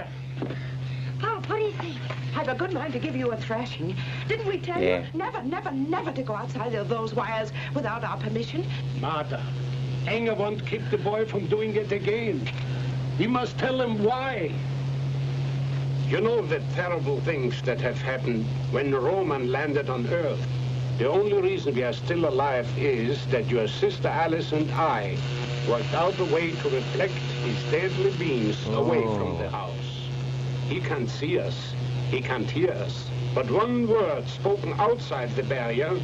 Oh, what do you think? I've a good mind to give you a thrashing. Didn't we tell Yeah. you never, never, never to go outside of those wires without our permission? Martha, Anger won't keep the boy from doing it again. We must tell him why. You know the terrible things that have happened when Roman landed on Earth. The only reason we are still alive is that your sister Alice and I worked out a way to reflect his deadly beams away from the house. He can't see us, he can't hear us, but one word spoken outside the barrier,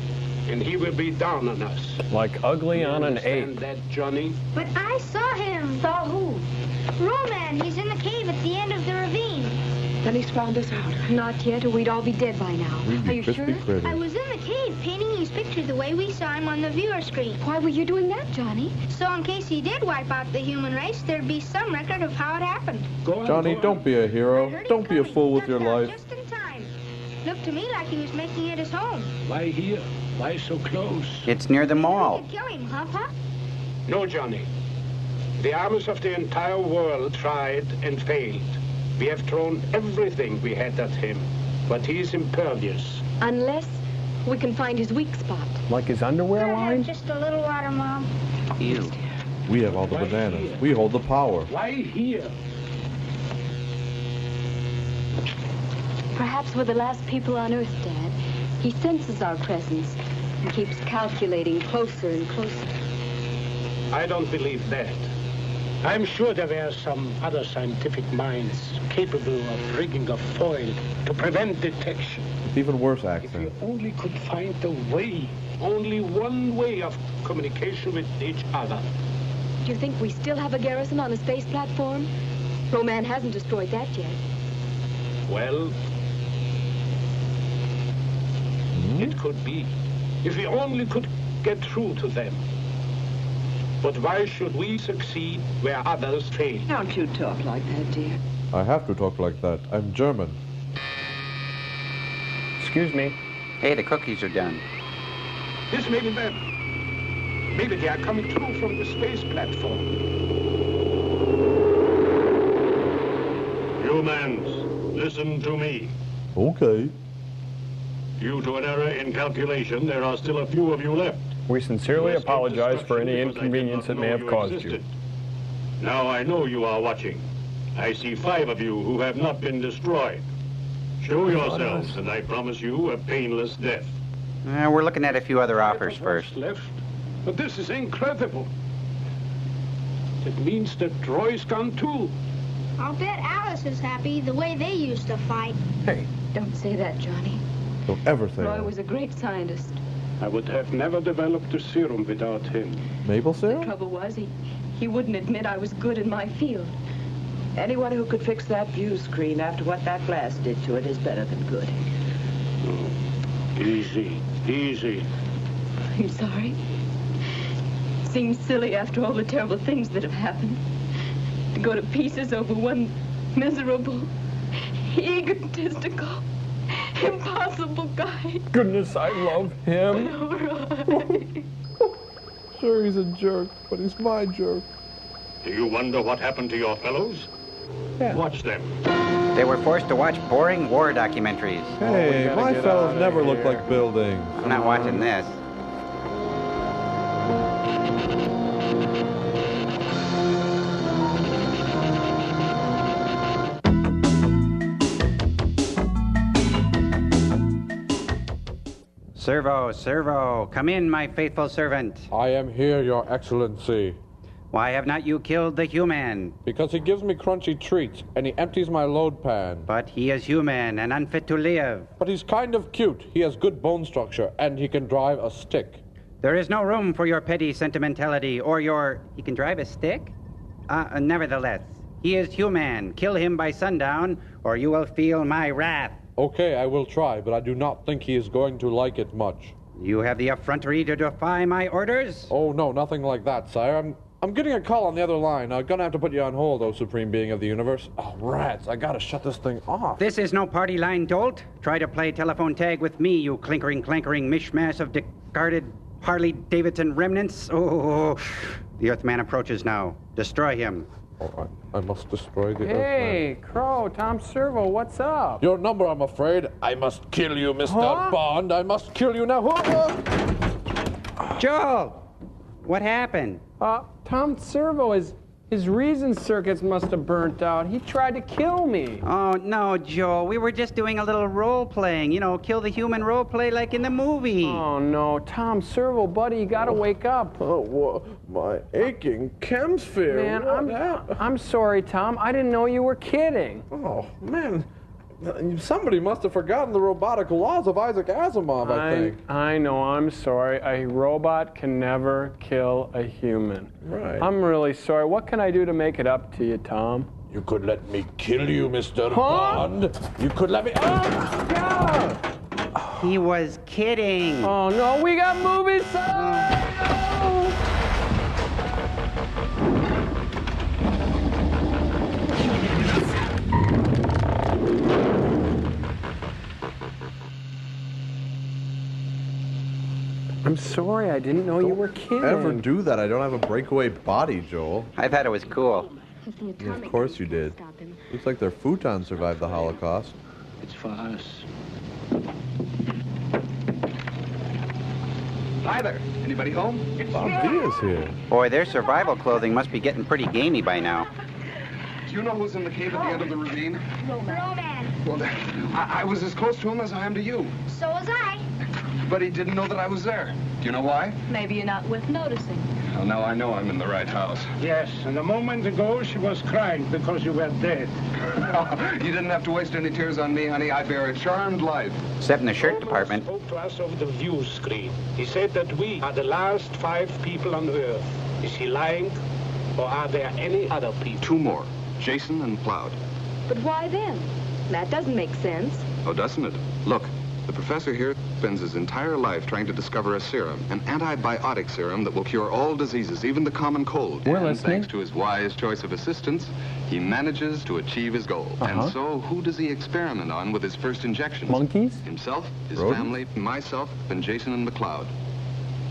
and he will be down on us. Like ugly on an ape. Understand that, Johnny? But I saw him. Saw who? Roman. He's in the cave at the end of the ravine. Then he's found us out. Not yet, or we'd all be dead by now. Are you sure? I was in the cave painting his picture the way we saw him on the viewer screen. Why were you doing that, Johnny? So in case he did wipe out the human race, there'd be some record of how it happened. Johnny, don't be a hero. Don't be a fool with your life. Just in time. Looked to me like he was making it his home. Why here? Why so close? It's near the mall. You could kill him, huh, Pop? No, Johnny. The armies of the entire world tried and failed. We have thrown everything we had at him, but he is impervious. Unless we can find his weak spot. Like his underwear line? Just a little water, Mom. You. We have all the bananas. We hold the power. Why here? Perhaps we're the last people on Earth, Dad. He senses our presence and keeps calculating closer and closer. I don't believe that. I'm sure there were some other scientific minds capable of rigging a foil to prevent detection. It's even worse If accent. we only could find a way, only one way of communication with each other. Do you think we still have a garrison on the space platform? Roman hasn't destroyed that yet. Well, it could be. If we only could get through to them. But why should we succeed where others fail? Don't you talk like that, dear. I have to talk like that. I'm German. Excuse me. Hey, the cookies are done. This may be them. Maybe they are coming through from the space platform. Humans, listen to me. Okay. Due to an error in calculation, there are still a few of you left. We sincerely apologize for any inconvenience it may have caused you. Now I know you are watching. I see 5 of you who have not been destroyed. Show yourselves, and I promise you a painless death. We're looking at a few other offers first. Left. But this is incredible. It means that Roy's gone too. I'll bet Alice is happy the way they used to fight. Hey. Don't say that, Johnny. Don't ever say Roy that. was a great scientist. I would have never developed a serum without him. Maple The syrup? trouble was, he wouldn't admit I was good in my field. Anyone who could fix that view screen after what that glass did to it is better than good. Easy, easy. I'm sorry. Seems silly after all the terrible things that have happened. To go to pieces over one miserable, egotistical, impossible guy. Goodness, I love him. Roy. Sure, he's a jerk, but he's my jerk. Do you wonder what happened to your fellows? Yeah. Watch them. They were forced to watch boring war documentaries. Hey, my fellows never look like buildings. I'm not watching this. Servo, come in, my faithful servant. I am here, Your Excellency. Why have not you killed the human? Because he gives me crunchy treats, and he empties my load pan. But he is human and unfit to live. But he's kind of cute. He has good bone structure, and he can drive a stick. There is no room for your petty sentimentality or your... He can drive a stick? Nevertheless, he is human. Kill him by sundown, or you will feel my wrath. Okay, I will try, but I do not think he is going to like it much. You have the effrontery to defy my orders? Oh, no, nothing like that, sire. I'm getting a call on the other line. I'm gonna have to put you on hold, oh Supreme Being of the Universe. Oh, rats, I gotta shut this thing off. This is no party line, dolt. Try to play telephone tag with me, you clankering mishmash of discarded Harley-Davidson remnants. Oh, the Earthman approaches now. Destroy him. Oh, I must destroy the Hey, Earthman. Crow, Tom Servo, what's up? Your number, I'm afraid. I must kill you, Mr. Bond. I must kill you now. Joel! What happened? Tom Servo, his reason circuits must have burnt out. He tried to kill me. Oh, no, Joe. We were just doing a little role-playing. You know, kill the human role-play like in the movie. Oh, no. Tom Servo, buddy, you gotta wake up. Oh, well, my aching chemsphere. Man, I'm sorry, Tom. I didn't know you were kidding. Oh, man. Somebody must have forgotten the robotic laws of Isaac Asimov, I think. I know, I'm sorry. A robot can never kill a human. Right. I'm really sorry. What can I do to make it up to you, Tom? You could let me kill you, Mr. Bond. You could let me... Oh, God! He was kidding. Oh, no, we got movie signs! I'm sorry, I didn't know you were kidding. Ever do that? I don't have a breakaway body, Joel. I thought it was cool. Yeah, of course you did. Looks like their futon survived the Holocaust. It's for us. Hi there. Anybody home? Bob Villa's here. Boy, their survival clothing must be getting pretty gamey by now. Do you know who's in the cave at the end of the ravine? Roman. Well, I was as close to him as I am to you. So was I. But he didn't know that I was there. Do you know why? Maybe you're not worth noticing. Well, now I know I'm in the right house. Yes, and a moment ago she was crying because you were dead. You didn't have to waste any tears on me, honey. I bear a charmed life. Except in the shirt department. He spoke to us over the view screen. He said that we are the last 5 people on Earth. Is he lying? Or are there any other people? 2 more. Jason and Cloud. But why them? That doesn't make sense. Oh, doesn't it? Look, the professor here spends his entire life trying to discover a serum, an antibiotic serum that will cure all diseases, even the common cold. We're and listening. thanks to his wise choice of assistants, he manages to achieve his goal. And so, who does he experiment on with his first injections? Monkeys? Himself, his Rodents? family, myself, and Jason and McLeod.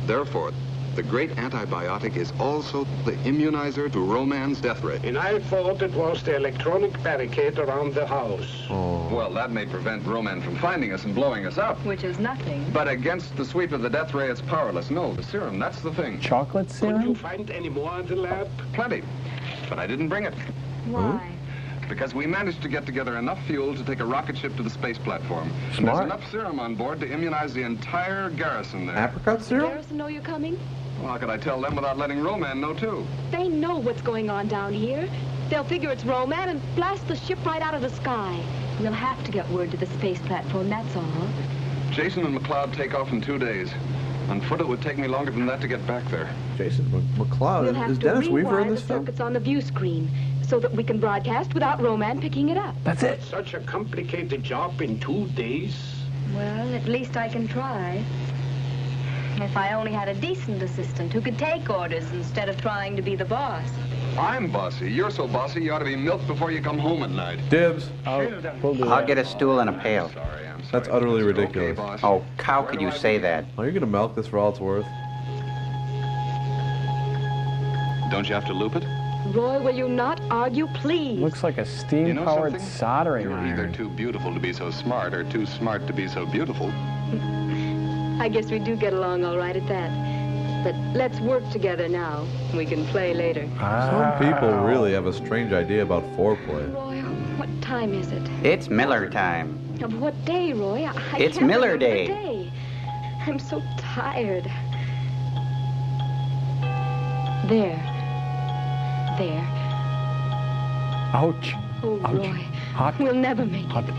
Therefore, the great antibiotic is also the immunizer to Roman's death ray. And I thought it was the electronic barricade around the house. Oh. Well, that may prevent Roman from finding us and blowing us up. Which is nothing. But against the sweep of the death ray, it's powerless. No, the serum, that's the thing. Chocolate Could serum? you find any more in the lab? Plenty. But I didn't bring it. Why? Because we managed to get together enough fuel to take a rocket ship to the space platform. And Smart. there's enough serum on board to immunize the entire garrison there. Apricot syrup? Garrison know you're coming? Well, how could I tell them without letting Roman know, too? They know what's going on down here. They'll figure it's Roman and blast the ship right out of the sky. We'll have to get word to the space platform, that's all. Jason and McLeod take off in 2 days. On foot, it would take me longer than that to get back there. Jason McLeod. We'll have Is to Dennis Weaver in rewind this the film? circuits on the view screen so that we can broadcast without Roman picking it up. That's it. Such a complicated job in 2 days. Well, at least I can try. If I only had a decent assistant who could take orders instead of trying to be the boss. I'm bossy. You're so bossy, you ought to be milked before you come home at night. Dibs. I'll get a stool and a pail. That's utterly ridiculous. Oh, how could you say that? Oh, you're gonna milk this for all it's worth? Don't you have to loop it? Roy, will you not argue, please? Looks like a You know steam-powered something? soldering You're iron. either too beautiful to be so smart or too smart to be so beautiful. I guess we do get along all right at that. But let's work together now. We can play later. Some people really have a strange idea about foreplay. Roy, what time is it? It's Miller time. Of what day, Roy? I It's can't Miller remember Day. the day. I'm so tired. There. There. Ouch. Oh, Ouch. Roy. Hot. We'll never make Hot. it.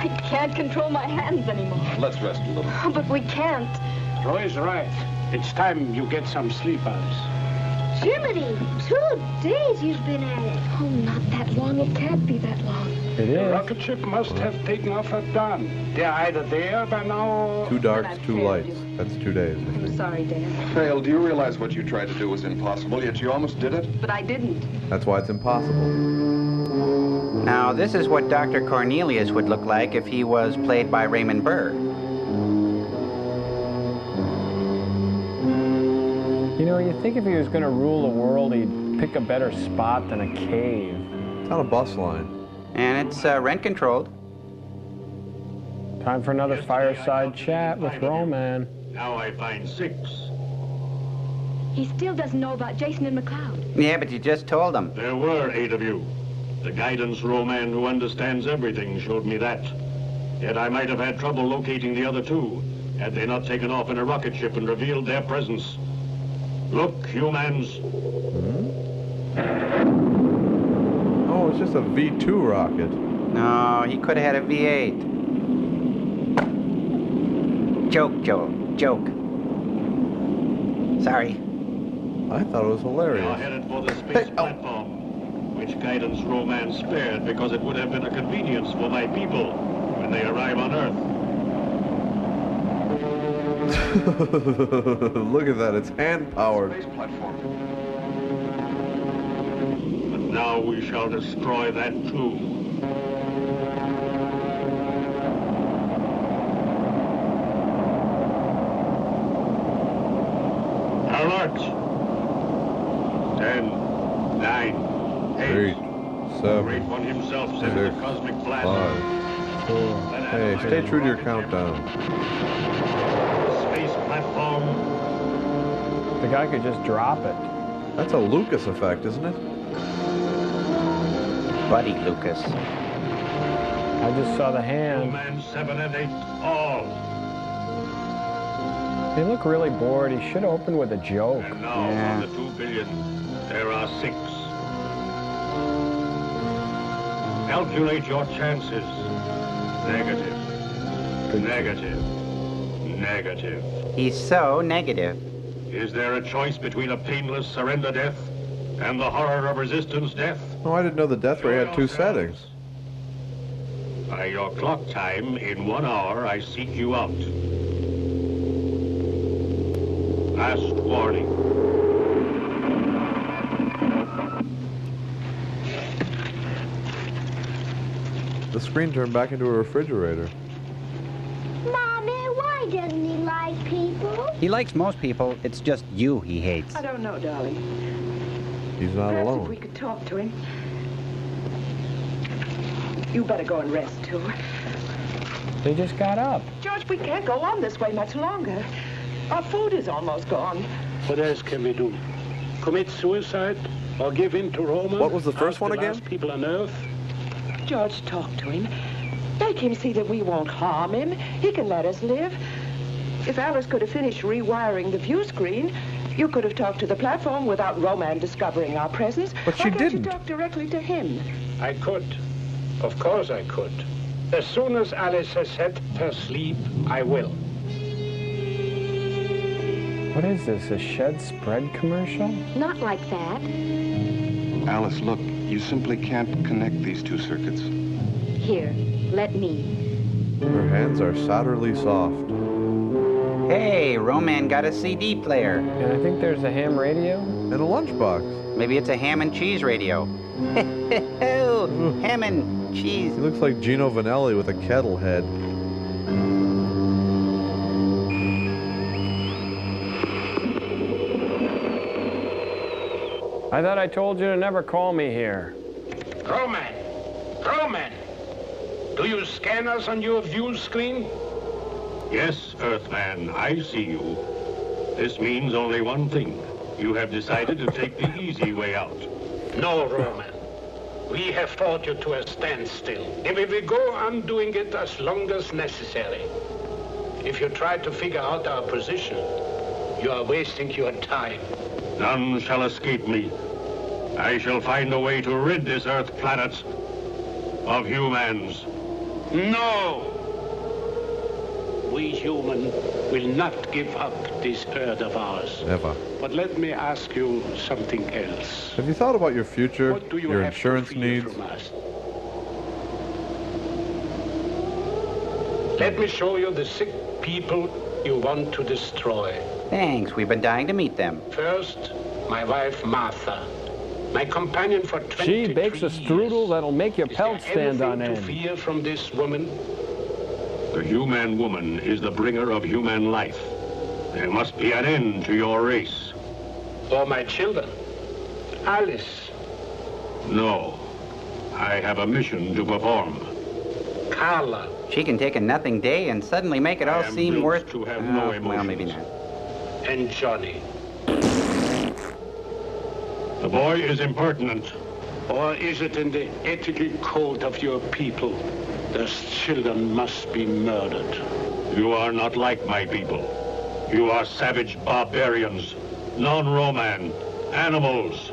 I can't control my hands anymore. Let's rest a little. Oh, but we can't. Roy's right. It's time you get some sleep, Alice. Jiminy, 2 days you've been at it. Oh, not that long. It can't be that long. It The is. rocket ship must have taken off at dawn. They're either there by now or... 2 darks, 2 lights. That's 2 days, I I'm think. sorry, Dan. Phil, do you realize what you tried to do was impossible, yet you almost did it? But I didn't. That's why it's impossible. Now, this is what Dr. Cornelius would look like if he was played by Raymond Burr. You know, you think if he was going to rule the world, he'd pick a better spot than a cave. It's on a bus line. And it's rent-controlled. Time for another fireside chat with Roman. Now I find 6. He still doesn't know about Jason and McLeod. Yeah, but you just told him. There were 8 of you. The guidance row man who understands everything showed me that. Yet I might have had trouble locating the other 2, had they not taken off in a rocket ship and revealed their presence. Look, humans. Oh, it's just a V2 rocket. No, he could have had a V8. Joke, Joel. Joke. Sorry. I thought it was hilarious. We are headed for the space platform, which guidance row man spared because it would have been a convenience for my people when they arrive on Earth. Look at that, it's hand-powered. But now we shall destroy that too. Alert! 10, 9, 8, 7, Great One himself sent the 6, cosmic blast. 5, 4. Hey, stay true to your countdown. Space platform. The guy could just drop it. That's a Lucas effect, isn't it? Buddy Lucas. I just saw the hand. Man 7 and 8, all. They look really bored. He should open with a joke. And now on the 2 billion, there are 6. Calculate your chances. Negative. Negative. Negative. He's so negative. Is there a choice between a painless surrender death and the horror of resistance death? Oh, I didn't know the death ray had 2 settings. By your clock time, in 1 hour, I seek you out. Last warning. The screen turned back into a refrigerator. Mommy, why doesn't he like people? He likes most people. It's just you he hates. I don't know, darling. He's not Perhaps alone. if we could talk to him. You better go and rest, too. They just got up. George, we can't go on this way much longer. Our food is almost gone. What else can we do? Commit suicide or give in to Roma? What was the first one again? Last people on Earth? George, talk to him. Make him see that we won't harm him. He can let us live. If Alice could have finished rewiring the view screen, you could have talked to the platform without Roman discovering our presence. But she Why can't didn't. you talk directly to him? I could. Of course I could. As soon as Alice has had her sleep, I will. What is this, a Shed Spread commercial? Not like that. Alice, look, you simply can't connect these 2 circuits. Here, let me. Her hands are solderly soft. Hey, Roman got a CD player. And I think there's a ham radio. And a lunchbox. Maybe it's a ham and cheese radio. Ham and cheese. He looks like Gino Vanelli with a kettle head. I thought I told you to never call me here. Roman! Roman! Do you scan us on your view screen? Yes, Earthman, I see you. This means only one thing. You have decided to take the easy way out. No, Roman. We have fought you to a standstill, and we will go on doing it as long as necessary. If you try to figure out our position, you are wasting your time. None shall escape me. I shall find a way to rid this Earth planet of humans. No! We human will not give up this Earth of ours. Never. But let me ask you something else. Have you thought about your future, What do you your have insurance to fear needs? from us? Let me show you the sick people you want to destroy. Thanks, we've been dying to meet them. First, my wife Martha. My companion for 23 She bakes a strudel that'll make your pelt stand on to end. fear from this woman? The human woman is the bringer of human life. There must be an end to your race. Or my children? Alice. No. I have a mission to perform. Carla. She can take a nothing day and suddenly make it all seem worth... to have no emotions. Well, maybe not. And Johnny. The boy is impertinent. Or is it in the ethical code of your people that children must be murdered? You are not like my people. You are savage barbarians, non-Roman, animals.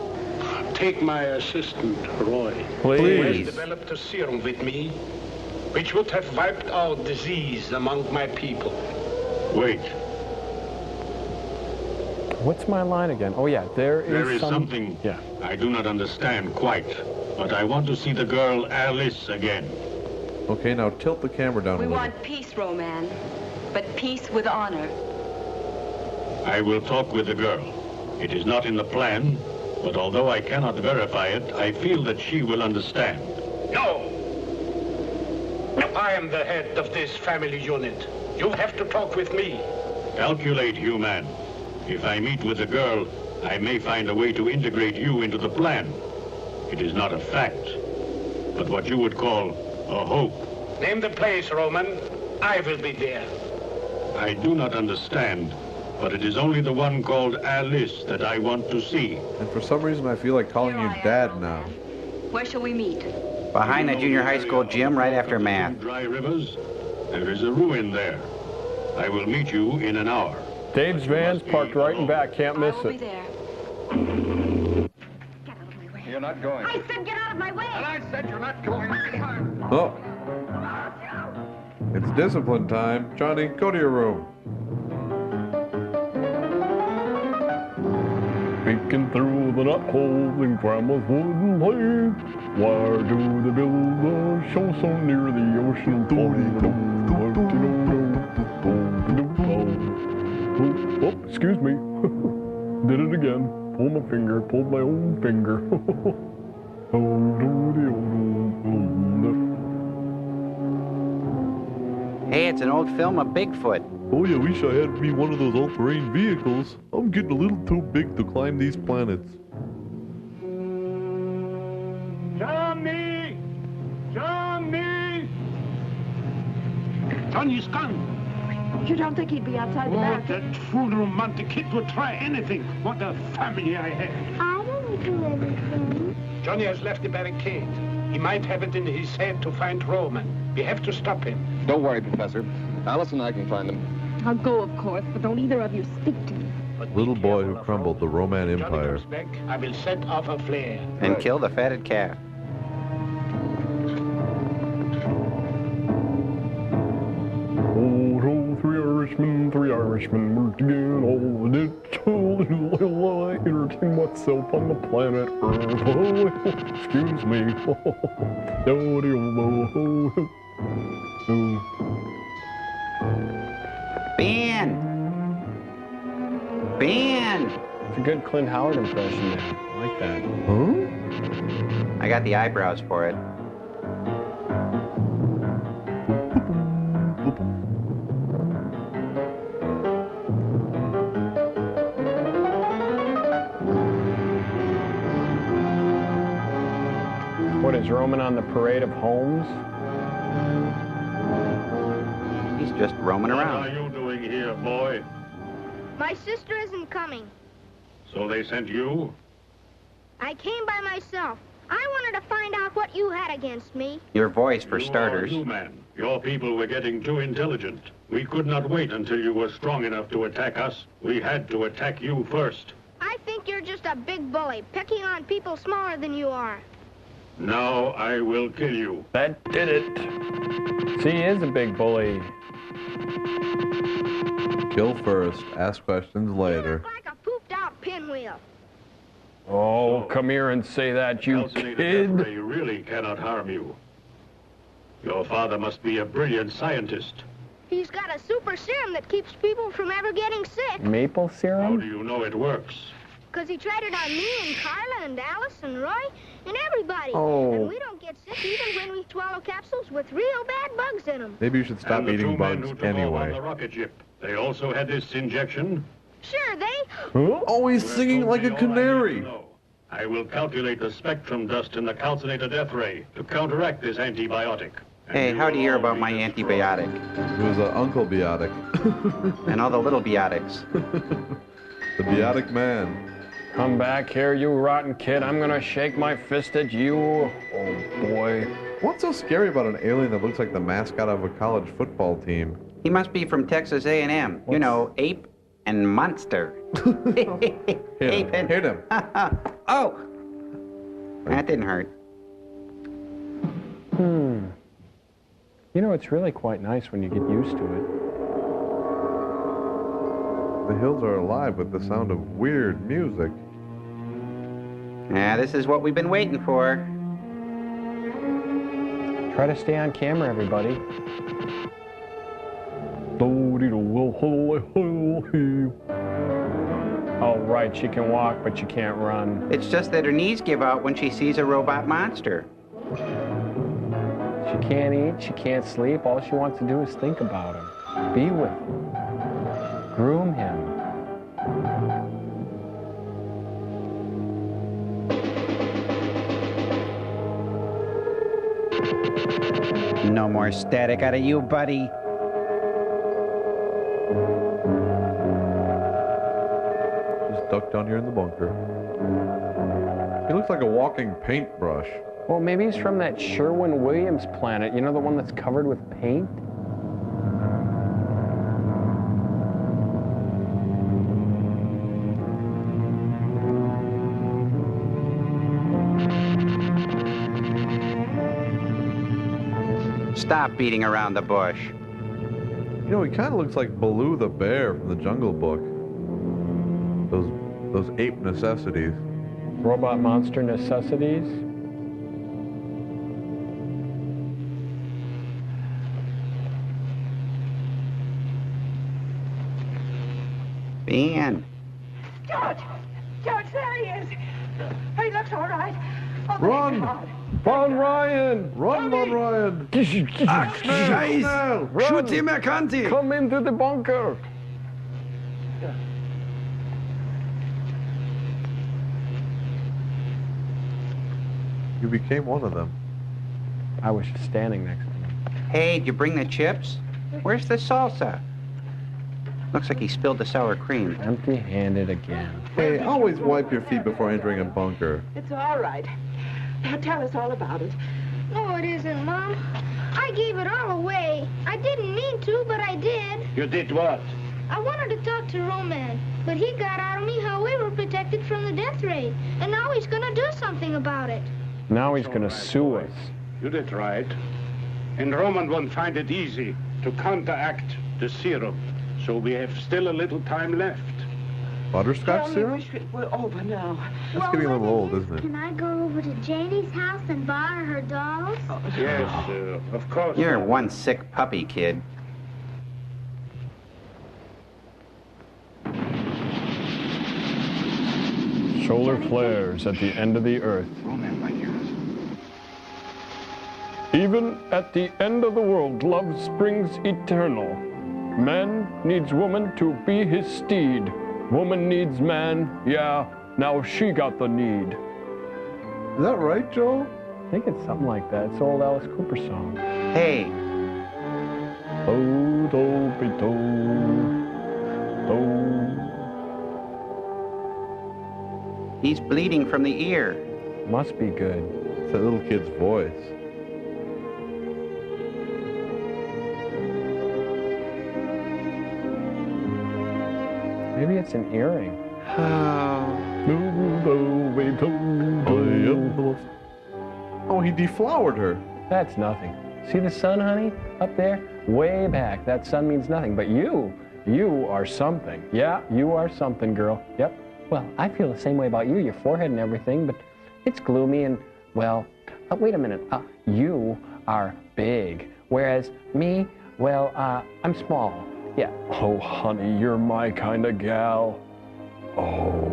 Take my assistant, Roy. Please. Who has developed a serum with me, which would have wiped out disease among my people. Wait. What's my line again? Oh, yeah, There is something I do not understand quite, but I want to see the girl Alice again. Okay, now tilt the camera down a We little. want peace, Roman, but peace with honor. I will talk with the girl. It is not in the plan, but although I cannot verify it, I feel that she will understand. No! I am the head of this family unit. You have to talk with me. Calculate, human. If I meet with the girl, I may find a way to integrate you into the plan. It is not a fact, but what you would call a hope. Name the place, Roman. I will be there. I do not understand, but it is only the one called Alice that I want to see. And for some reason, I feel like calling you Dad now. Where shall we meet? Behind the junior high school gym right after math. Dry Rivers, there is a ruin there. I will meet you in an hour. Dave's van's parked right in back. Can't miss it. You're not going. I said get out of my way. And I said you're not going. Oh. It's discipline time. Johnny, go to your room. Peeking through the nut holes in Grandma's wooden plank. Why do they build a show so near the ocean? Oh, excuse me. Did it again. Pulled my finger, pulled my own finger. Hey, it's an old film of Bigfoot. Oh, yeah, wish I had me one of those all-terrain vehicles. I'm getting a little too big to climb these planets. Johnny! Johnny! Johnny's gone. You don't think he'd be outside the Oh, back? that fool romantic kid would try anything. What a family I have. I don't do anything. Johnny has left the barricade. He might have it in his head to find Roman. We have to stop him. Don't worry, Professor. Alice and I can find him. I'll go, of course, but don't either of you speak to me. Little boy who crumbled the Roman Empire. Johnny comes back, I will set off a flare. And kill the fatted calf. Oh, three Irishmen worked again. All the little I entertain myself on the planet Earth. Oh, excuse me. Ben! Ben! It's a good Clint Howard impression there. I like that. Huh? I got the eyebrows for it. What is Roman on the parade of homes? He's just roaming What around. are you doing here, boy? My sister isn't coming. So they sent you? I came by myself. I wanted to find out what you had against me. Your voice, for starters. You, man. Your people were getting too intelligent. We could not wait until you were strong enough to attack us. We had to attack you first. I think you're just a big bully, picking on people smaller than you are. Now I will kill you. That did it. See, he is a big bully. Kill first, ask questions later. Like a pooped-out pinwheel. Oh, come here and say that, you Calcinated kid. Death Ray really cannot harm you. Your father must be a brilliant scientist. He's got a super serum that keeps people from ever getting sick. Maple How serum? do you know it works? Because he tried it on me and Carla and Alice and Roy and everybody. Oh. And we don't get sick even when we swallow capsules with real bad bugs in them. Maybe you should stop And the eating two men bugs who took off on anyway. the rocket ship. They also had this injection. Sure, they... Oh, he's singing like a canary. I will calculate the spectrum dust in the calcinated death ray to counteract this antibiotic. Hey, how'd you hear about my antibiotic? It was Uncle Biotic. And all the little biotics. The Biotic Man. Come back here, you rotten kid. I'm gonna shake my fist at you. Oh, boy. What's so scary about an alien that looks like the mascot of a college football team? He must be from Texas A&M. You know, ape and monster. Ape and... Hit him. Oh! That didn't hurt. You know, it's really quite nice when you get used to it. The hills are alive with the sound of weird music. Yeah, this is what we've been waiting for. Try to stay on camera, everybody. Oh, right, she can walk, but she can't run. It's just that her knees give out when she sees a robot monster. She can't eat, she can't sleep. All she wants to do is think about him. Be with him. Groom him. No more static out of you, buddy. Just duck down here in the bunker. He looks like a walking paintbrush. Well, maybe he's from that Sherwin-Williams planet. You know, the one that's covered with paint? Stop beating around the bush. You know, he kind of looks like Baloo the bear from the Jungle Book. Those ape necessities. Robot monster necessities? Ben. George! George, there he is! He looks all right. Oh, Run! Von Ryan! Run, Von Ryan! Ach, Scheiß! Shoot him, Erkanti! Come into the bunker! You became one of them. I was standing next to him. Hey, did you bring the chips? Where's the salsa? Looks like he spilled the sour cream. Empty-handed again. Hey, always wipe your feet before entering a bunker. It's all right. Now tell us all about it. No, it isn't, Mom. I gave it all away. I didn't mean to, but I did. You did what? I wanted to talk to Roman, but he got out of me how we were protected from the death ray. And now he's gonna do something about it. Now he's gonna sue us. You did right. And Roman won't find it easy to counteract the serum. So we have still a little time left. Butterscotch syrup? We're over now. That's getting a little old, isn't it? Can I go over to Janie's house and borrow her dolls? Yes, of course. You're one sick puppy, kid. Solar flares at the end of the earth. Even at the end of the world, love springs eternal. Man needs woman to be his steed. Woman needs man, yeah, now she got the need. Is that right, Joe? I think it's something like that. It's an old Alice Cooper song. Hey. He's bleeding from the ear. Must be good. It's that little kid's voice. Maybe it's an earring. Oh, he deflowered her. That's nothing. See the sun, honey? Up there? Way back. That sun means nothing. But you are something. Yeah, you are something, girl. Yep. Well, I feel the same way about you, your forehead and everything, but it's gloomy and, well, wait a minute. You are big, whereas me, well, I'm small. Yeah. Oh, honey, you're my kind of gal. Oh.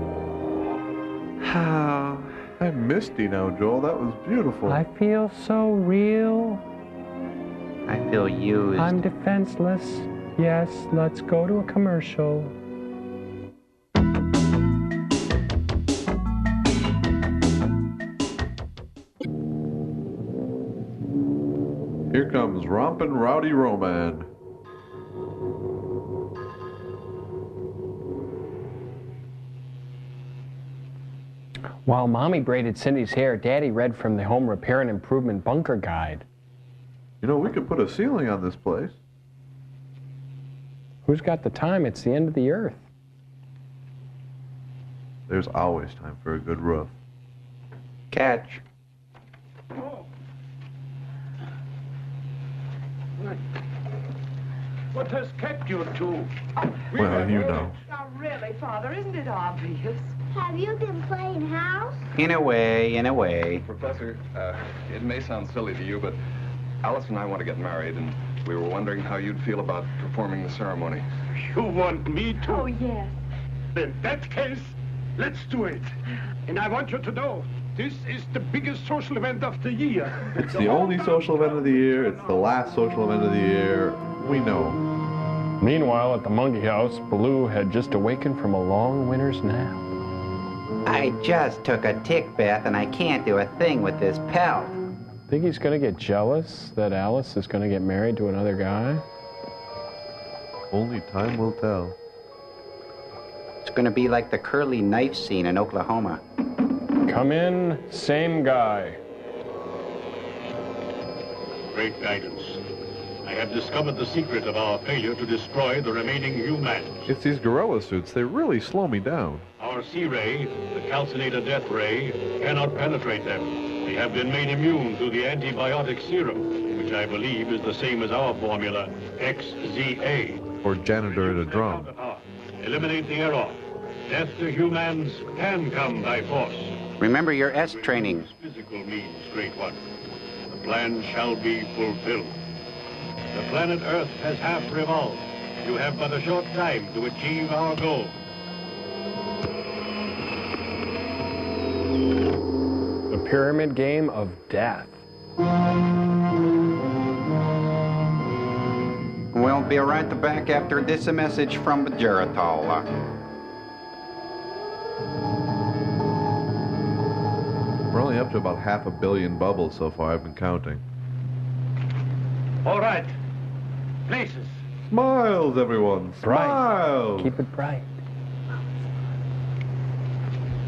I'm misty now, Joel. That was beautiful. I feel so real. I feel used. I'm defenseless. Yes, let's go to a commercial. Here comes Rompin' Rowdy Roman. While Mommy braided Cindy's hair, Daddy read from the Home Repair and Improvement Bunker Guide. You know, we could put a ceiling on this place. Who's got the time? It's the end of the earth. There's always time for a good roof. Catch. What has kept you two? Well, you know. Now, really, Father, isn't it obvious? Have you been playing house? In a way. Professor, it may sound silly to you, but Alice and I want to get married, and we were wondering how you'd feel about performing the ceremony. You want me to? Oh, yes. In that case, let's do it. And I want you to know, this is the biggest social event of the year. It's the only social event of the year. It's the last social event of the year. We know. Meanwhile, at the monkey house, Baloo had just awakened from a long winter's nap. I just took a tick bath and I can't do a thing with this pelt. Think he's gonna get jealous that Alice is gonna get married to another guy? Only time will tell. It's gonna be like the curly knife scene in Oklahoma. Come in, same guy. Great guidance. I have discovered the secret of our failure to destroy the remaining humans. It's these gorilla suits. They really slow me down. Our C-ray, the calcinator death ray, cannot penetrate them. They have been made immune through the antibiotic serum, which I believe is the same as our formula, XZA. Or janitor at a drum. Eliminate the error. Death to humans can come by force. Remember your S training. Physical means, Great One. The plan shall be fulfilled. The planet Earth has half revolved. You have but a short time to achieve our goal. The pyramid game of death. We'll be right back after this message from Geritol. We're only up to about 500 million bubbles so far. I've been counting. All right. Places. Smiles, everyone. Bright. Smiles. Keep it bright.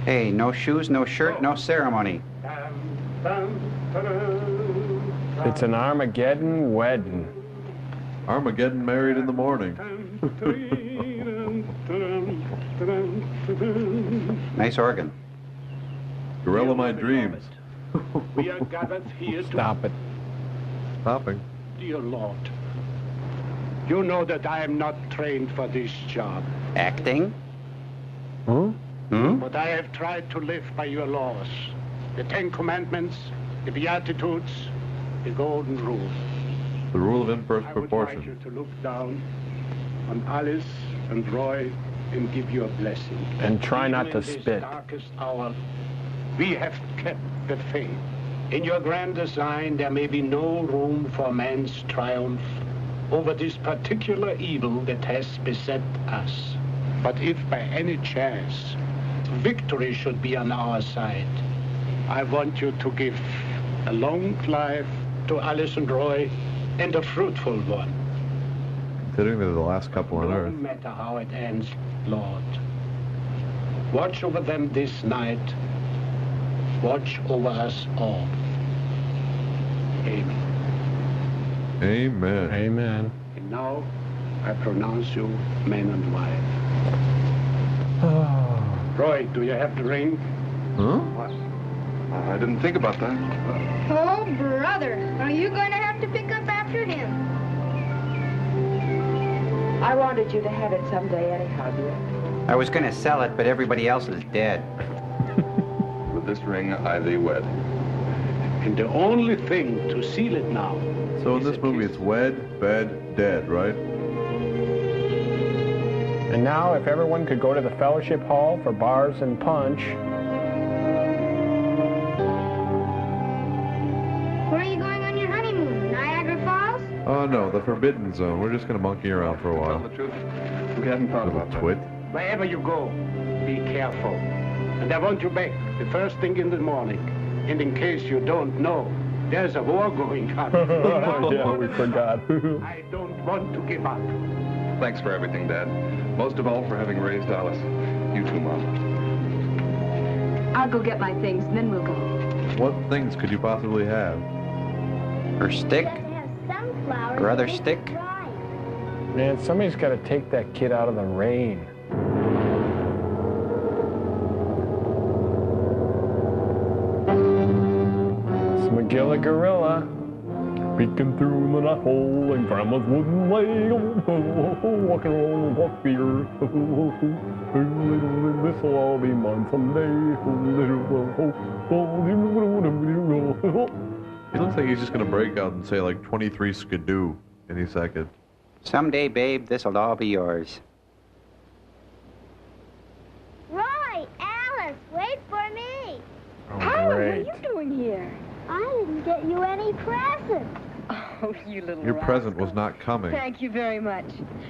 Hey, no shoes, no shirt, no ceremony. It's an Armageddon wedding. Armageddon married in the morning. Nice organ. Gorilla my dreams. We are gathered here to... Stop it. Stopping. Dear Lord, you know that I am not trained for this job. Acting? But I have tried to live by your laws. The Ten Commandments, the Beatitudes, the Golden Rule. The rule of inverse I would proportion. like you to look down on Alice and Roy and give you a blessing. And try not to Even in spit. this darkest hour, we have kept the faith. In your grand design, there may be no room for man's triumph over this particular evil that has beset us. But if by any chance victory should be on our side, I want you to give a long life to Alice and Roy and a fruitful one. Considering they're the last couple on No Earth. matter how it ends, Lord. Watch over them this night. Watch over us all. Amen. Amen. Amen. And now, I pronounce you man and wife. Roy, do you have the ring? Huh? What? I didn't think about that. Oh, brother, are you going to have to pick up after him? I wanted you to have it someday anyhow, dear. I was gonna sell it, but everybody else is dead. With this ring, I thee wed. And the only thing to seal it now. So in this movie, it's wed, bed, dead, right? And now, if everyone could go to the fellowship hall for bars and punch. Where are you going on your honeymoon? Niagara Falls? Oh, no, the Forbidden Zone. We're just going to monkey around for a while. Tell the truth, we hadn't thought about that. Twit. Wherever you go, be careful. And I want you back the first thing in the morning. And in case you don't know, There's a war going on. Yeah, we forgot. I don't want to give up. Thanks for everything, Dad. Most of all for having raised Alice. You too, Mom. I'll go get my things, and then we'll go. What things could you possibly have? Her stick? Brother stick? Man, somebody's got to take that kid out of the rain. It's McGilla Gorilla. Peeking through the knot hole in Grandma's wooden leg. Walking along walk beer. This'll all be mine someday. He looks like he's just going to break out and say like 23 skidoo any second. Someday, babe, this'll all be yours. Roy, Alice, wait for me. Howard, what are you doing here? I didn't get you any presents. Oh, you little Your rascal. present was not coming. Thank you very much.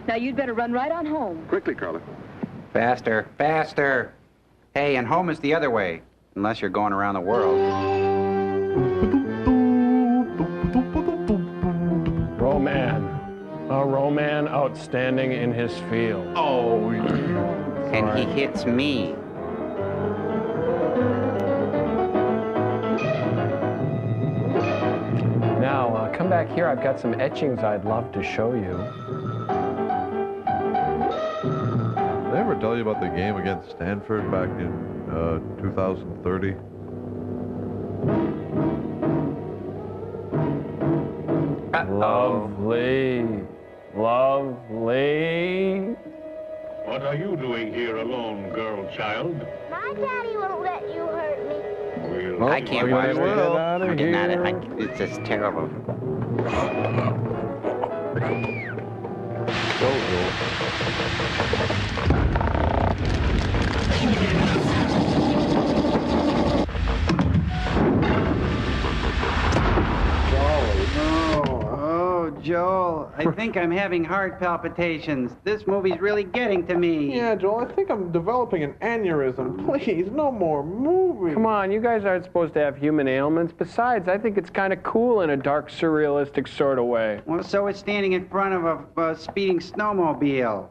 Now, you'd better run right on home. Quickly, Carla. Faster, faster. Hey, and home is the other way, unless you're going around the world. A Roman outstanding in his field. Oh, and he hits me. Now, come back here. I've got some etchings I'd love to show you. Did I ever tell you about the game against Stanford back in 2030? Lovely. Lovely. What are you doing here alone, girl child? My daddy won't let you hurt me. I can't watch this. I'm getting at it. It's just terrible. Oh, Joel, I think I'm having heart palpitations. This movie's really getting to me. Yeah, Joel, I think I'm developing an aneurysm. Please, no more movies. Come on, you guys aren't supposed to have human ailments. Besides, I think it's kind of cool in a dark, surrealistic sort of way. Well, so it's standing in front of a speeding snowmobile.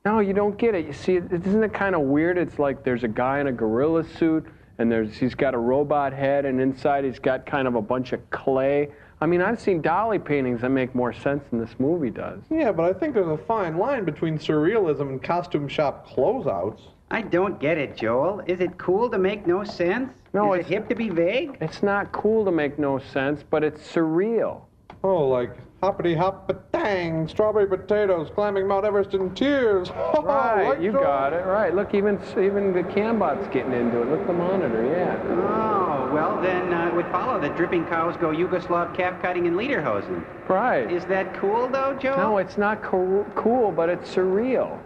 No, you don't get it. You see, isn't it kind of weird? It's like there's a guy in a gorilla suit, and he's got a robot head, and inside he's got kind of a bunch of clay. I mean, I've seen dolly paintings that make more sense than this movie does. Yeah, but I think there's a fine line between surrealism and costume shop closeouts. I don't get it, Joel. Is it cool to make no sense? No, Is it hip to be vague? It's not cool to make no sense, but it's surreal. Oh, like hoppity hop dang, strawberry potatoes climbing Mount Everest in tears. Right, like you got it. Right. Look, even the Cambot's getting into it. Look at the monitor, yeah. Oh, well, then it would follow that dripping cows go Yugoslav calf cutting and lederhosen. Right. Is that cool, though, Joel? No, it's not cool, but it's surreal.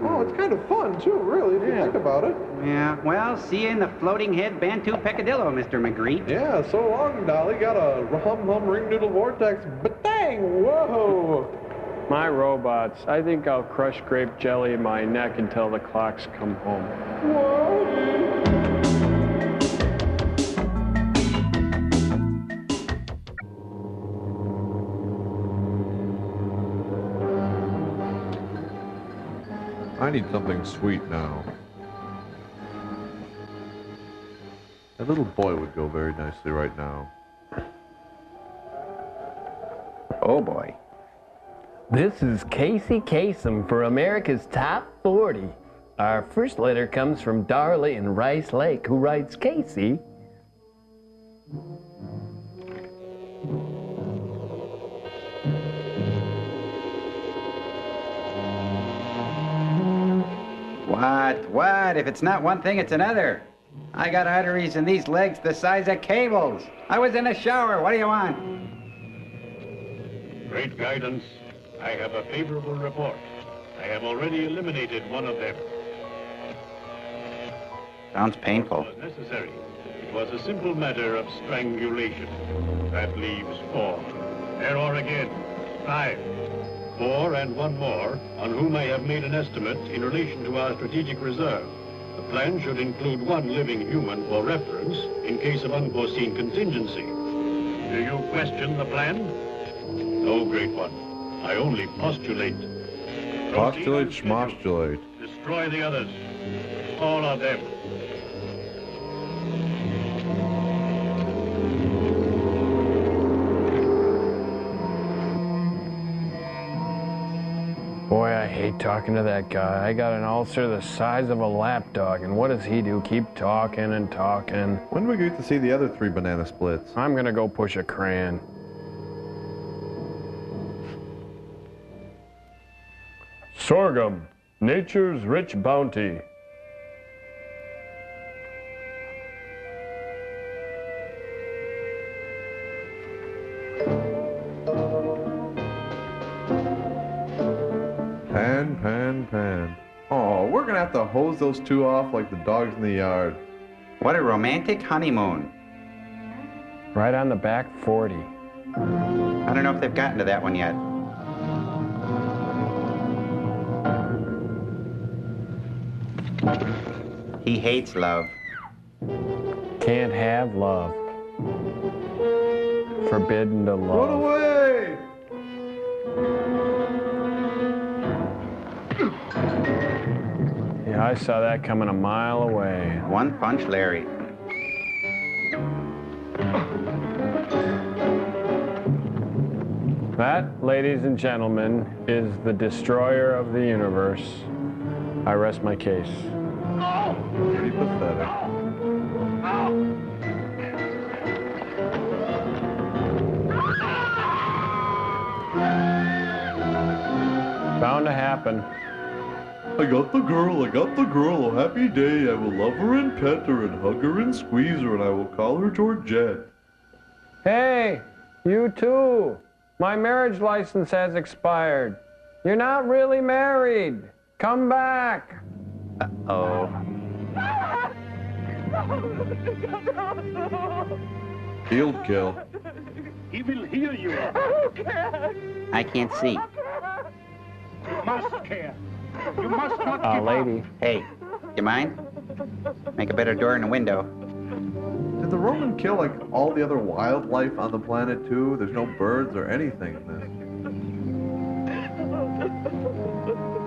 Oh, it's kind of fun, too, really, if you think about it. Yeah, well, see you in the floating head Bantu peccadillo, Mr. McGreet. Yeah, so long, Dolly. Got a hum ring noodle vortex. But dang, whoa! My robots. I think I'll crush grape jelly in my neck until the clocks come home. I need something sweet now. A little boy would go very nicely right now. Oh, boy. This is Casey Kasem for America's Top 40. Our first letter comes from Darla in Rice Lake, who writes, Casey, What? If it's not one thing, it's another. I got arteries in these legs the size of cables. I was in a shower. What do you want? Great guidance. I have a favorable report. I have already eliminated one of them. Sounds painful. It was necessary. It was a simple matter of strangulation. That leaves 4. There are again 5. 4 and one more, on whom I have made an estimate in relation to our strategic reserve. The plan should include one living human for reference in case of unforeseen contingency. Do you question the plan? No, Great One. I only postulate. Postulate, schmostulate. Destroy the others. All of them. Boy, I hate talking to that guy. I got an ulcer the size of a lapdog, and what does he do? Keep talking and talking. When do we get to see the other 3 banana splits? I'm gonna go push a crayon. Sorghum, nature's rich bounty. Pan. Oh, we're gonna have to hose those 2 off like the dogs in the yard. What a romantic honeymoon. Right on the back 40. I don't know if they've gotten to that one yet. He hates love. Can't have love. Forbidden to love. Run away! Yeah, I saw that coming a mile away. One punch Larry. That, ladies and gentlemen, is the destroyer of the universe. I rest my case. Pretty pathetic. Bound to happen. I got the girl, a happy day. I will love her and pet her and hug her and squeeze her, and I will call her Georgette. Hey, you too. My marriage license has expired. You're not really married. Come back. Uh-oh. Field kill. He will hear you. I can't see. You must care. You must not give up. Lady. Hey, you mind? Make a better door and a window. Did the Roman kill like all the other wildlife on the planet too? There's no birds or anything in this.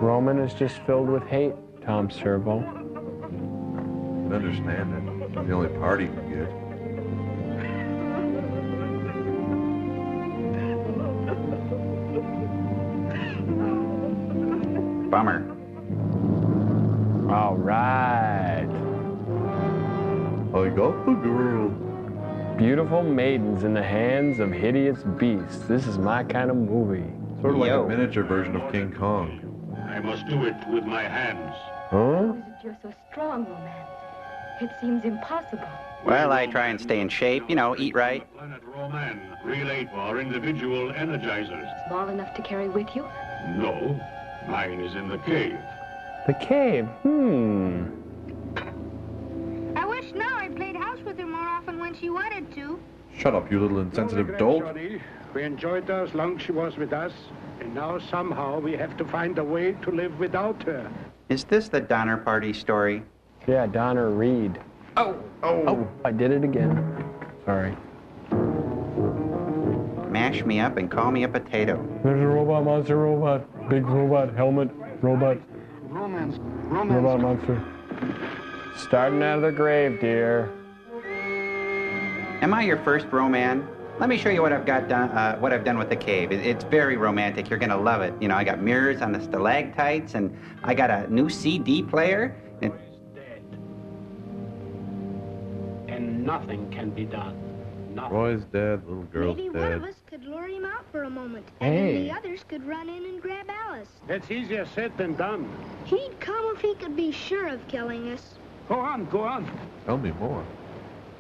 Roman is just filled with hate, Tom Servo. I can understand it. It's the only part he can get. Bummer. All right. I got the girl. Beautiful maidens in the hands of hideous beasts. This is my kind of movie. Sort of like a miniature version of King Kong. I must do it with my hands. Huh? You're so strong, Romance. It seems impossible. Well, I try and stay in shape, eat right. Planet Roman, relay for individual energizers. Small enough to carry with you? No, mine is in the cave. The cave? I wish now I played house with her more often when she wanted to. Shut up, you little insensitive dolt. Johnny. We enjoyed her as long as she was with us, and now somehow we have to find a way to live without her. Is this the Donner Party story? Yeah, Donner Reed. Oh! I did it again. Sorry. Mash me up and call me a potato. There's a robot, monster, robot. Big robot, helmet, robot. Romance. Robot monster. Starting out of the grave, dear. Am I your first Roman? Let me show you what I've got done. What I've done with the cave. It's very romantic. You're gonna love it. I got mirrors on the stalactites, and I got a new CD player. And nothing can be done. Nothing. Roy's dead, little girl's Maybe one dead. of us could lure him out for a moment, Hey. and then the others could run in and grab Alice. That's easier said than done. He'd come if he could be sure of killing us. Go on. Tell me more.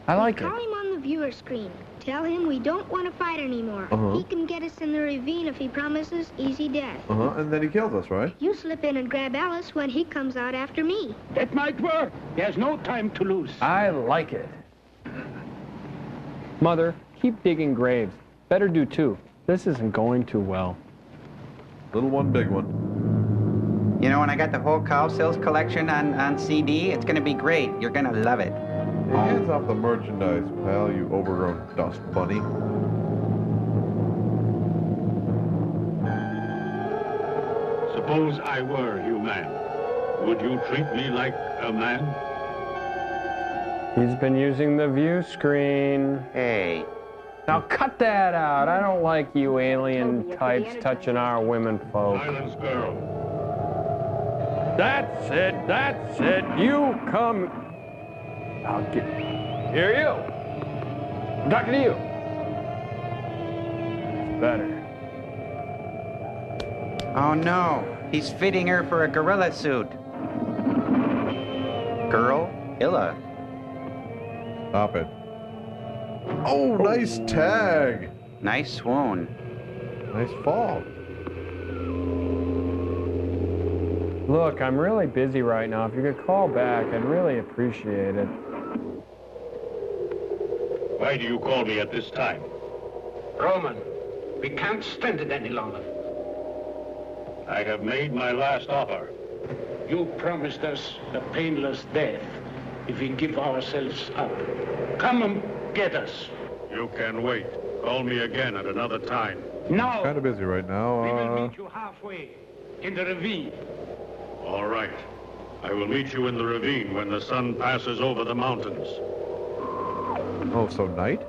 I like Call it. him on the viewer screen. Tell him we don't want to fight anymore. Uh-huh. He can get us in the ravine if he promises easy death. And then he kills us, right? You slip in and grab Alice when he comes out after me. That might work. There's no time to lose. I like it. Mother, keep digging graves. Better do two. This isn't going too well. Little one, big one. When I got the whole Cow Sales collection on CD, it's gonna be great. You're gonna love it. Hey, hands off the merchandise, pal, you overgrown dust bunny. Suppose I were human. Would you treat me like a man? He's been using the view screen. Hey. Now cut that out. I don't like you alien types touching our women folk. Silence, girl. That's it. That's it. You come. I'll get. Here, you. I'm talking to you. It's better. Oh no, he's fitting her for a gorilla suit. Girl? Illa. Stop it. Oh, nice tag. Nice swoon. Nice fall. Look, I'm really busy right now. If you could call back, I'd really appreciate it. Why do you call me at this time? Roman, we can't stand it any longer. I have made my last offer. You promised us a painless death if we give ourselves up. Come and get us. You can wait. Call me again at another time. No. Kind of busy right We will now. meet you halfway in the ravine. All right. I will meet you in the ravine when the sun passes over the mountains. Oh, so night?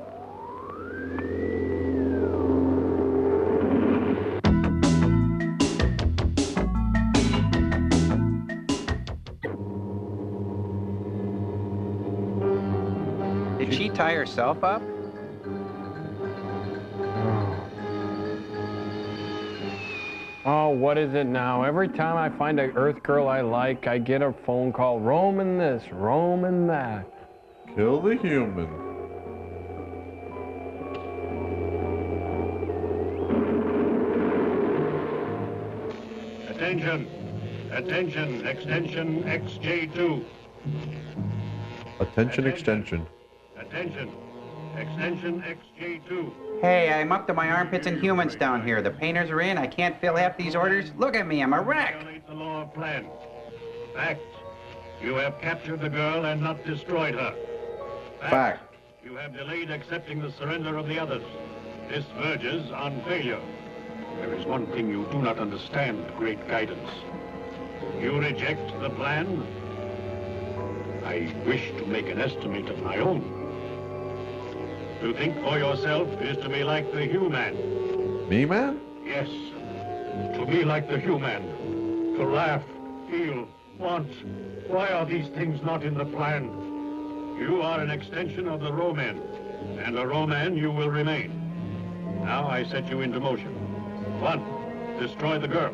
Did she tie herself up? Oh, what is it now? Every time I find an Earth girl I like, I get a phone call. Roman this, Roman that. Kill the human. Attention. Attention. Extension XJ2. Attention extension. Attention. Extension XJ2. Hey, I'm up to my armpits in humans down here. The painters are in. I can't fill half these orders. Look at me, I'm a wreck. Violate the law of plan. Fact. You have captured the girl and not destroyed her. Fact. You have delayed accepting the surrender of the others. This verges on failure. There is one thing you do not understand, great guidance. You reject the plan. I wish to make an estimate of my own. To think for yourself is to be like the human. Me, man? Yes. To be like the human. To laugh, feel, want. Why are these things not in the plan? You are an extension of the Roman, and a Roman you will remain. Now I set you into motion. 1, destroy the girl.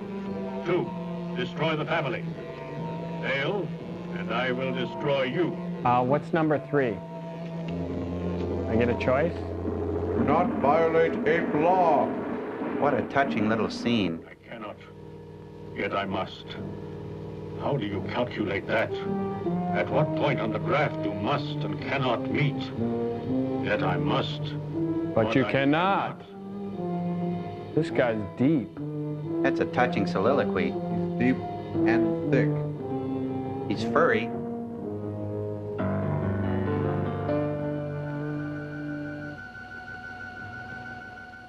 2, destroy the family. Fail, and I will destroy you. What's number 3? I get a choice? Do not violate ape law. What a touching little scene. I cannot, yet I must. How do you calculate that? At what point on the graph you must and cannot meet? Yet I must. But you cannot. This guy's deep. That's a touching soliloquy. He's deep and thick. He's furry.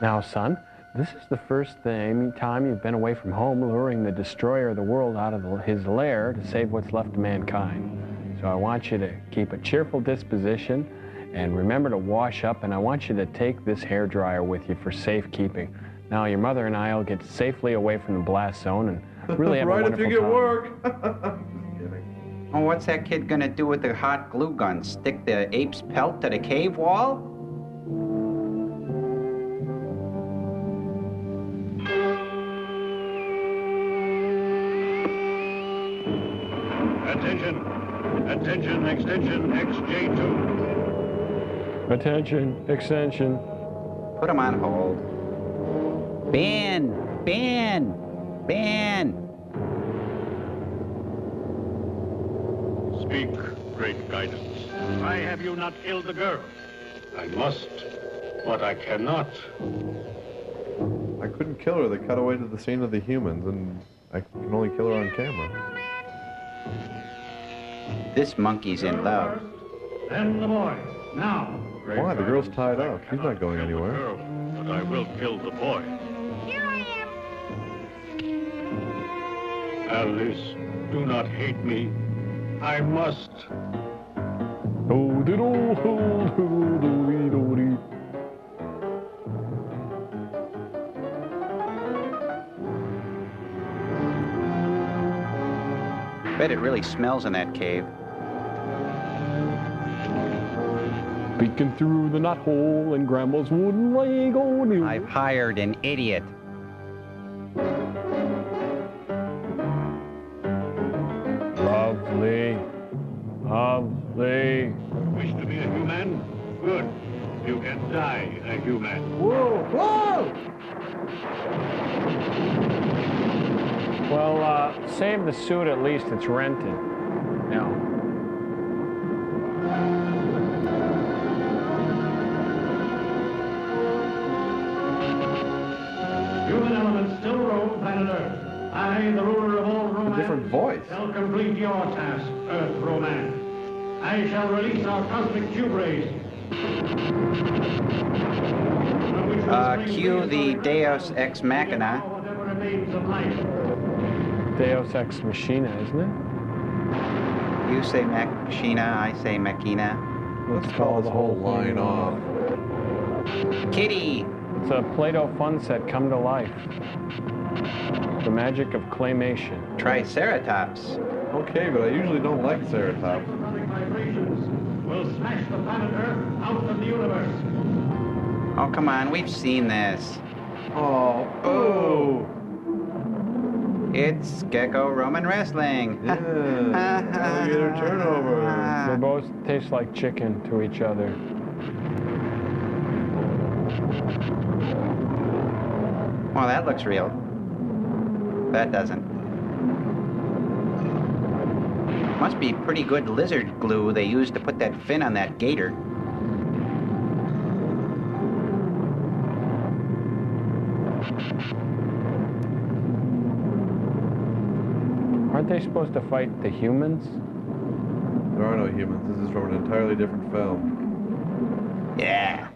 Now, son, this is the first time you've been away from home luring the destroyer of the world out of his lair to save what's left of mankind. So I want you to keep a cheerful disposition and remember to wash up, and I want you to take this hairdryer with you for safekeeping. Now, your mother and I will get safely away from the blast zone and really have a right wonderful if you get time. work. Oh, what's that kid gonna do with the hot glue gun? Stick the ape's pelt to the cave wall? Attention. Attention, extension XJ2. Attention, extension. Put him on hold. Ben! Ben! Ben! Speak, great guidance. Why have you not killed the girl? I must, but I cannot. I couldn't kill her. They cut away to the scene of the humans, and I can only kill her on camera. This monkey's in love. Then the boy. Now. Why? The girl's tied up. She's not going anywhere. But I will kill the boy. Here I am. Alice, do not hate me. I must. Bet it really smells in that cave. Peeking through the knothole in Grandma's wooden leg. I've hired an idiot. Lovely. Lovely. Wish to be a human? Good. You can die a human. Whoa! Whoa! Well, save the suit, at least it's rented. No. Human elements still roam planet Earth. I, the ruler of all romance, different voice. shall complete your task, Earth romance. I shall release our cosmic tube rays. Cue the Deus Ex Machina. Whatever remains of life. Deus Ex Machina, isn't it? You say Machina, I say Machina. Let's call this whole line off. Kitty! It's a Play-Doh fun set come to life. The magic of claymation. Triceratops. Okay, but I usually don't like Ceratops. Vibrations will smash the planet Earth out of the universe. Oh, come on, we've seen this. Oh, oh! It's Gecko Roman Wrestling. Yeah, we get our turnover. They both taste like chicken to each other. Well, that looks real. That doesn't. Must be pretty good lizard glue they used to put that fin on that gator. Aren't they supposed to fight the humans? There are no humans. This is from an entirely different film. Yeah.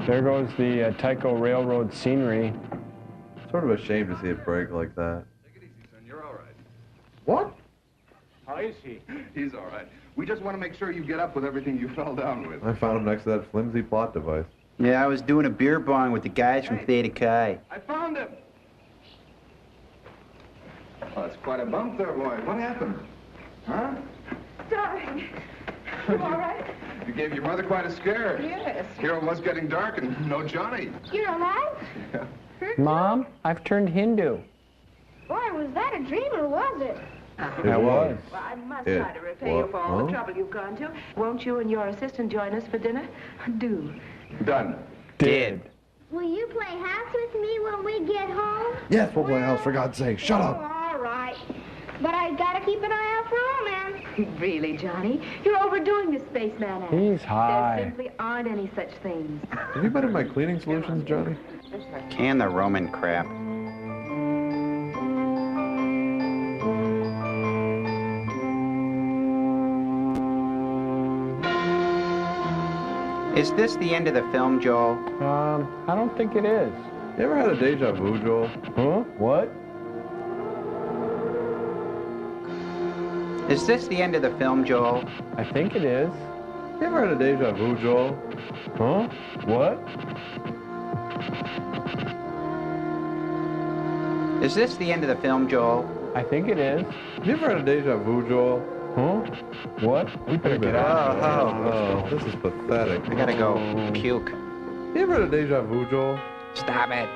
There goes the Tycho Railroad scenery. Sort of a shame to see it break like that. Take it easy, son. You're all right. What? How is he? He's all right. We just want to make sure you get up with everything you fell down with. I found him next to that flimsy plot device. Yeah, I was doing a beer bong with the guys from Theta Chi. I found him! Oh, that's quite a bump there, boy. What happened? Huh? Darling, you all right? You gave your mother quite a scare. Yes. Here it was getting dark and no Johnny. You're alive? Yeah. Mom, I've turned Hindu. Boy, was that a dream or was it? It was. Well, I must It try to repay you for all was. the trouble you've gone to. Won't you and your assistant join us for dinner? Do. Done. Did. Will you play house with me when we get home? Yes, we'll play house, for God's sake. Shut Oh, up. all right. But I gotta keep an eye out for romance. Really, Johnny? You're overdoing this spaceman act. He's high. There simply aren't any such things. Have you been in my cleaning solutions, Johnny? Can the Roman crap. Is this the end of the film, Joel? I don't think it is. You ever had a deja vu, Joel? Huh? What? Is this the end of the film, Joel? I think it is. You ever had a deja vu, Joel? Huh? What? Is this the end of the film, Joel? I think it is. You ever had a deja vu, Joel? Huh? What? We better get out. Oh, this is pathetic. I gotta go puke. You ever had a deja vu, Joel? Stop it.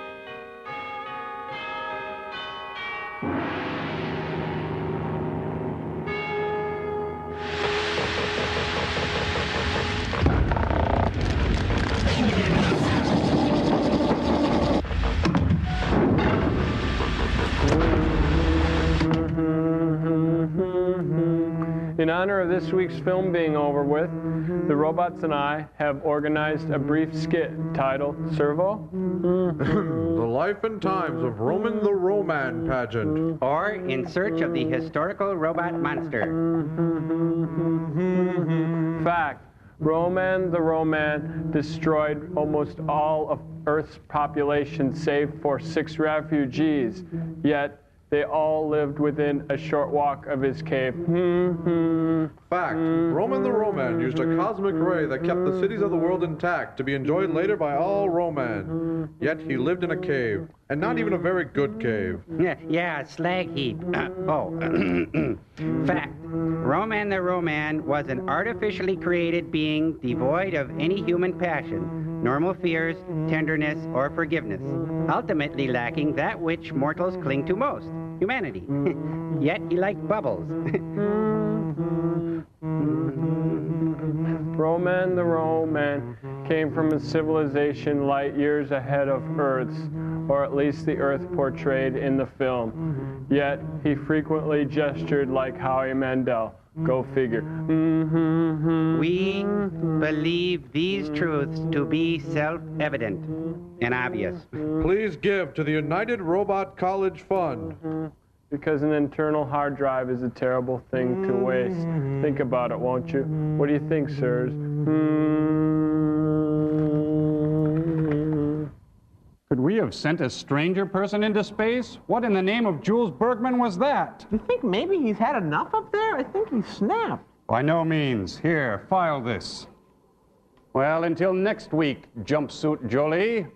In honor of this week's film being over with, the robots and I have organized a brief skit titled Servo? The life and times of Roman the Roman pageant. Or In Search of the Historical Robot Monster. Fact. Roman the Roman destroyed almost all of Earth's population save for 6 refugees, yet they all lived within a short walk of his cave. Fact. Roman the Roman used a cosmic ray that kept the cities of the world intact to be enjoyed later by all Roman. Yet he lived in a cave, and not even a very good cave. Yeah, a slag heap. Fact. Roman the Roman was an artificially created being devoid of any human passion, normal fears, tenderness, or forgiveness, ultimately lacking that which mortals cling to most, humanity. Yet he liked bubbles. Roman the Roman came from a civilization light years ahead of Earth's, or at least the Earth portrayed in the film. Yet he frequently gestured like Howie Mandel. Go figure. We believe these truths to be self-evident and obvious. Please give to the United Robot College Fund. Because an internal hard drive is a terrible thing to waste. Think about it, won't you? What do you think, sirs? Could we have sent a stranger person into space? What in the name of Jules Bergman was that? You think maybe he's had enough up there? I think he snapped. By no means. Here, file this. Well, until next week, Jumpsuit Jolie.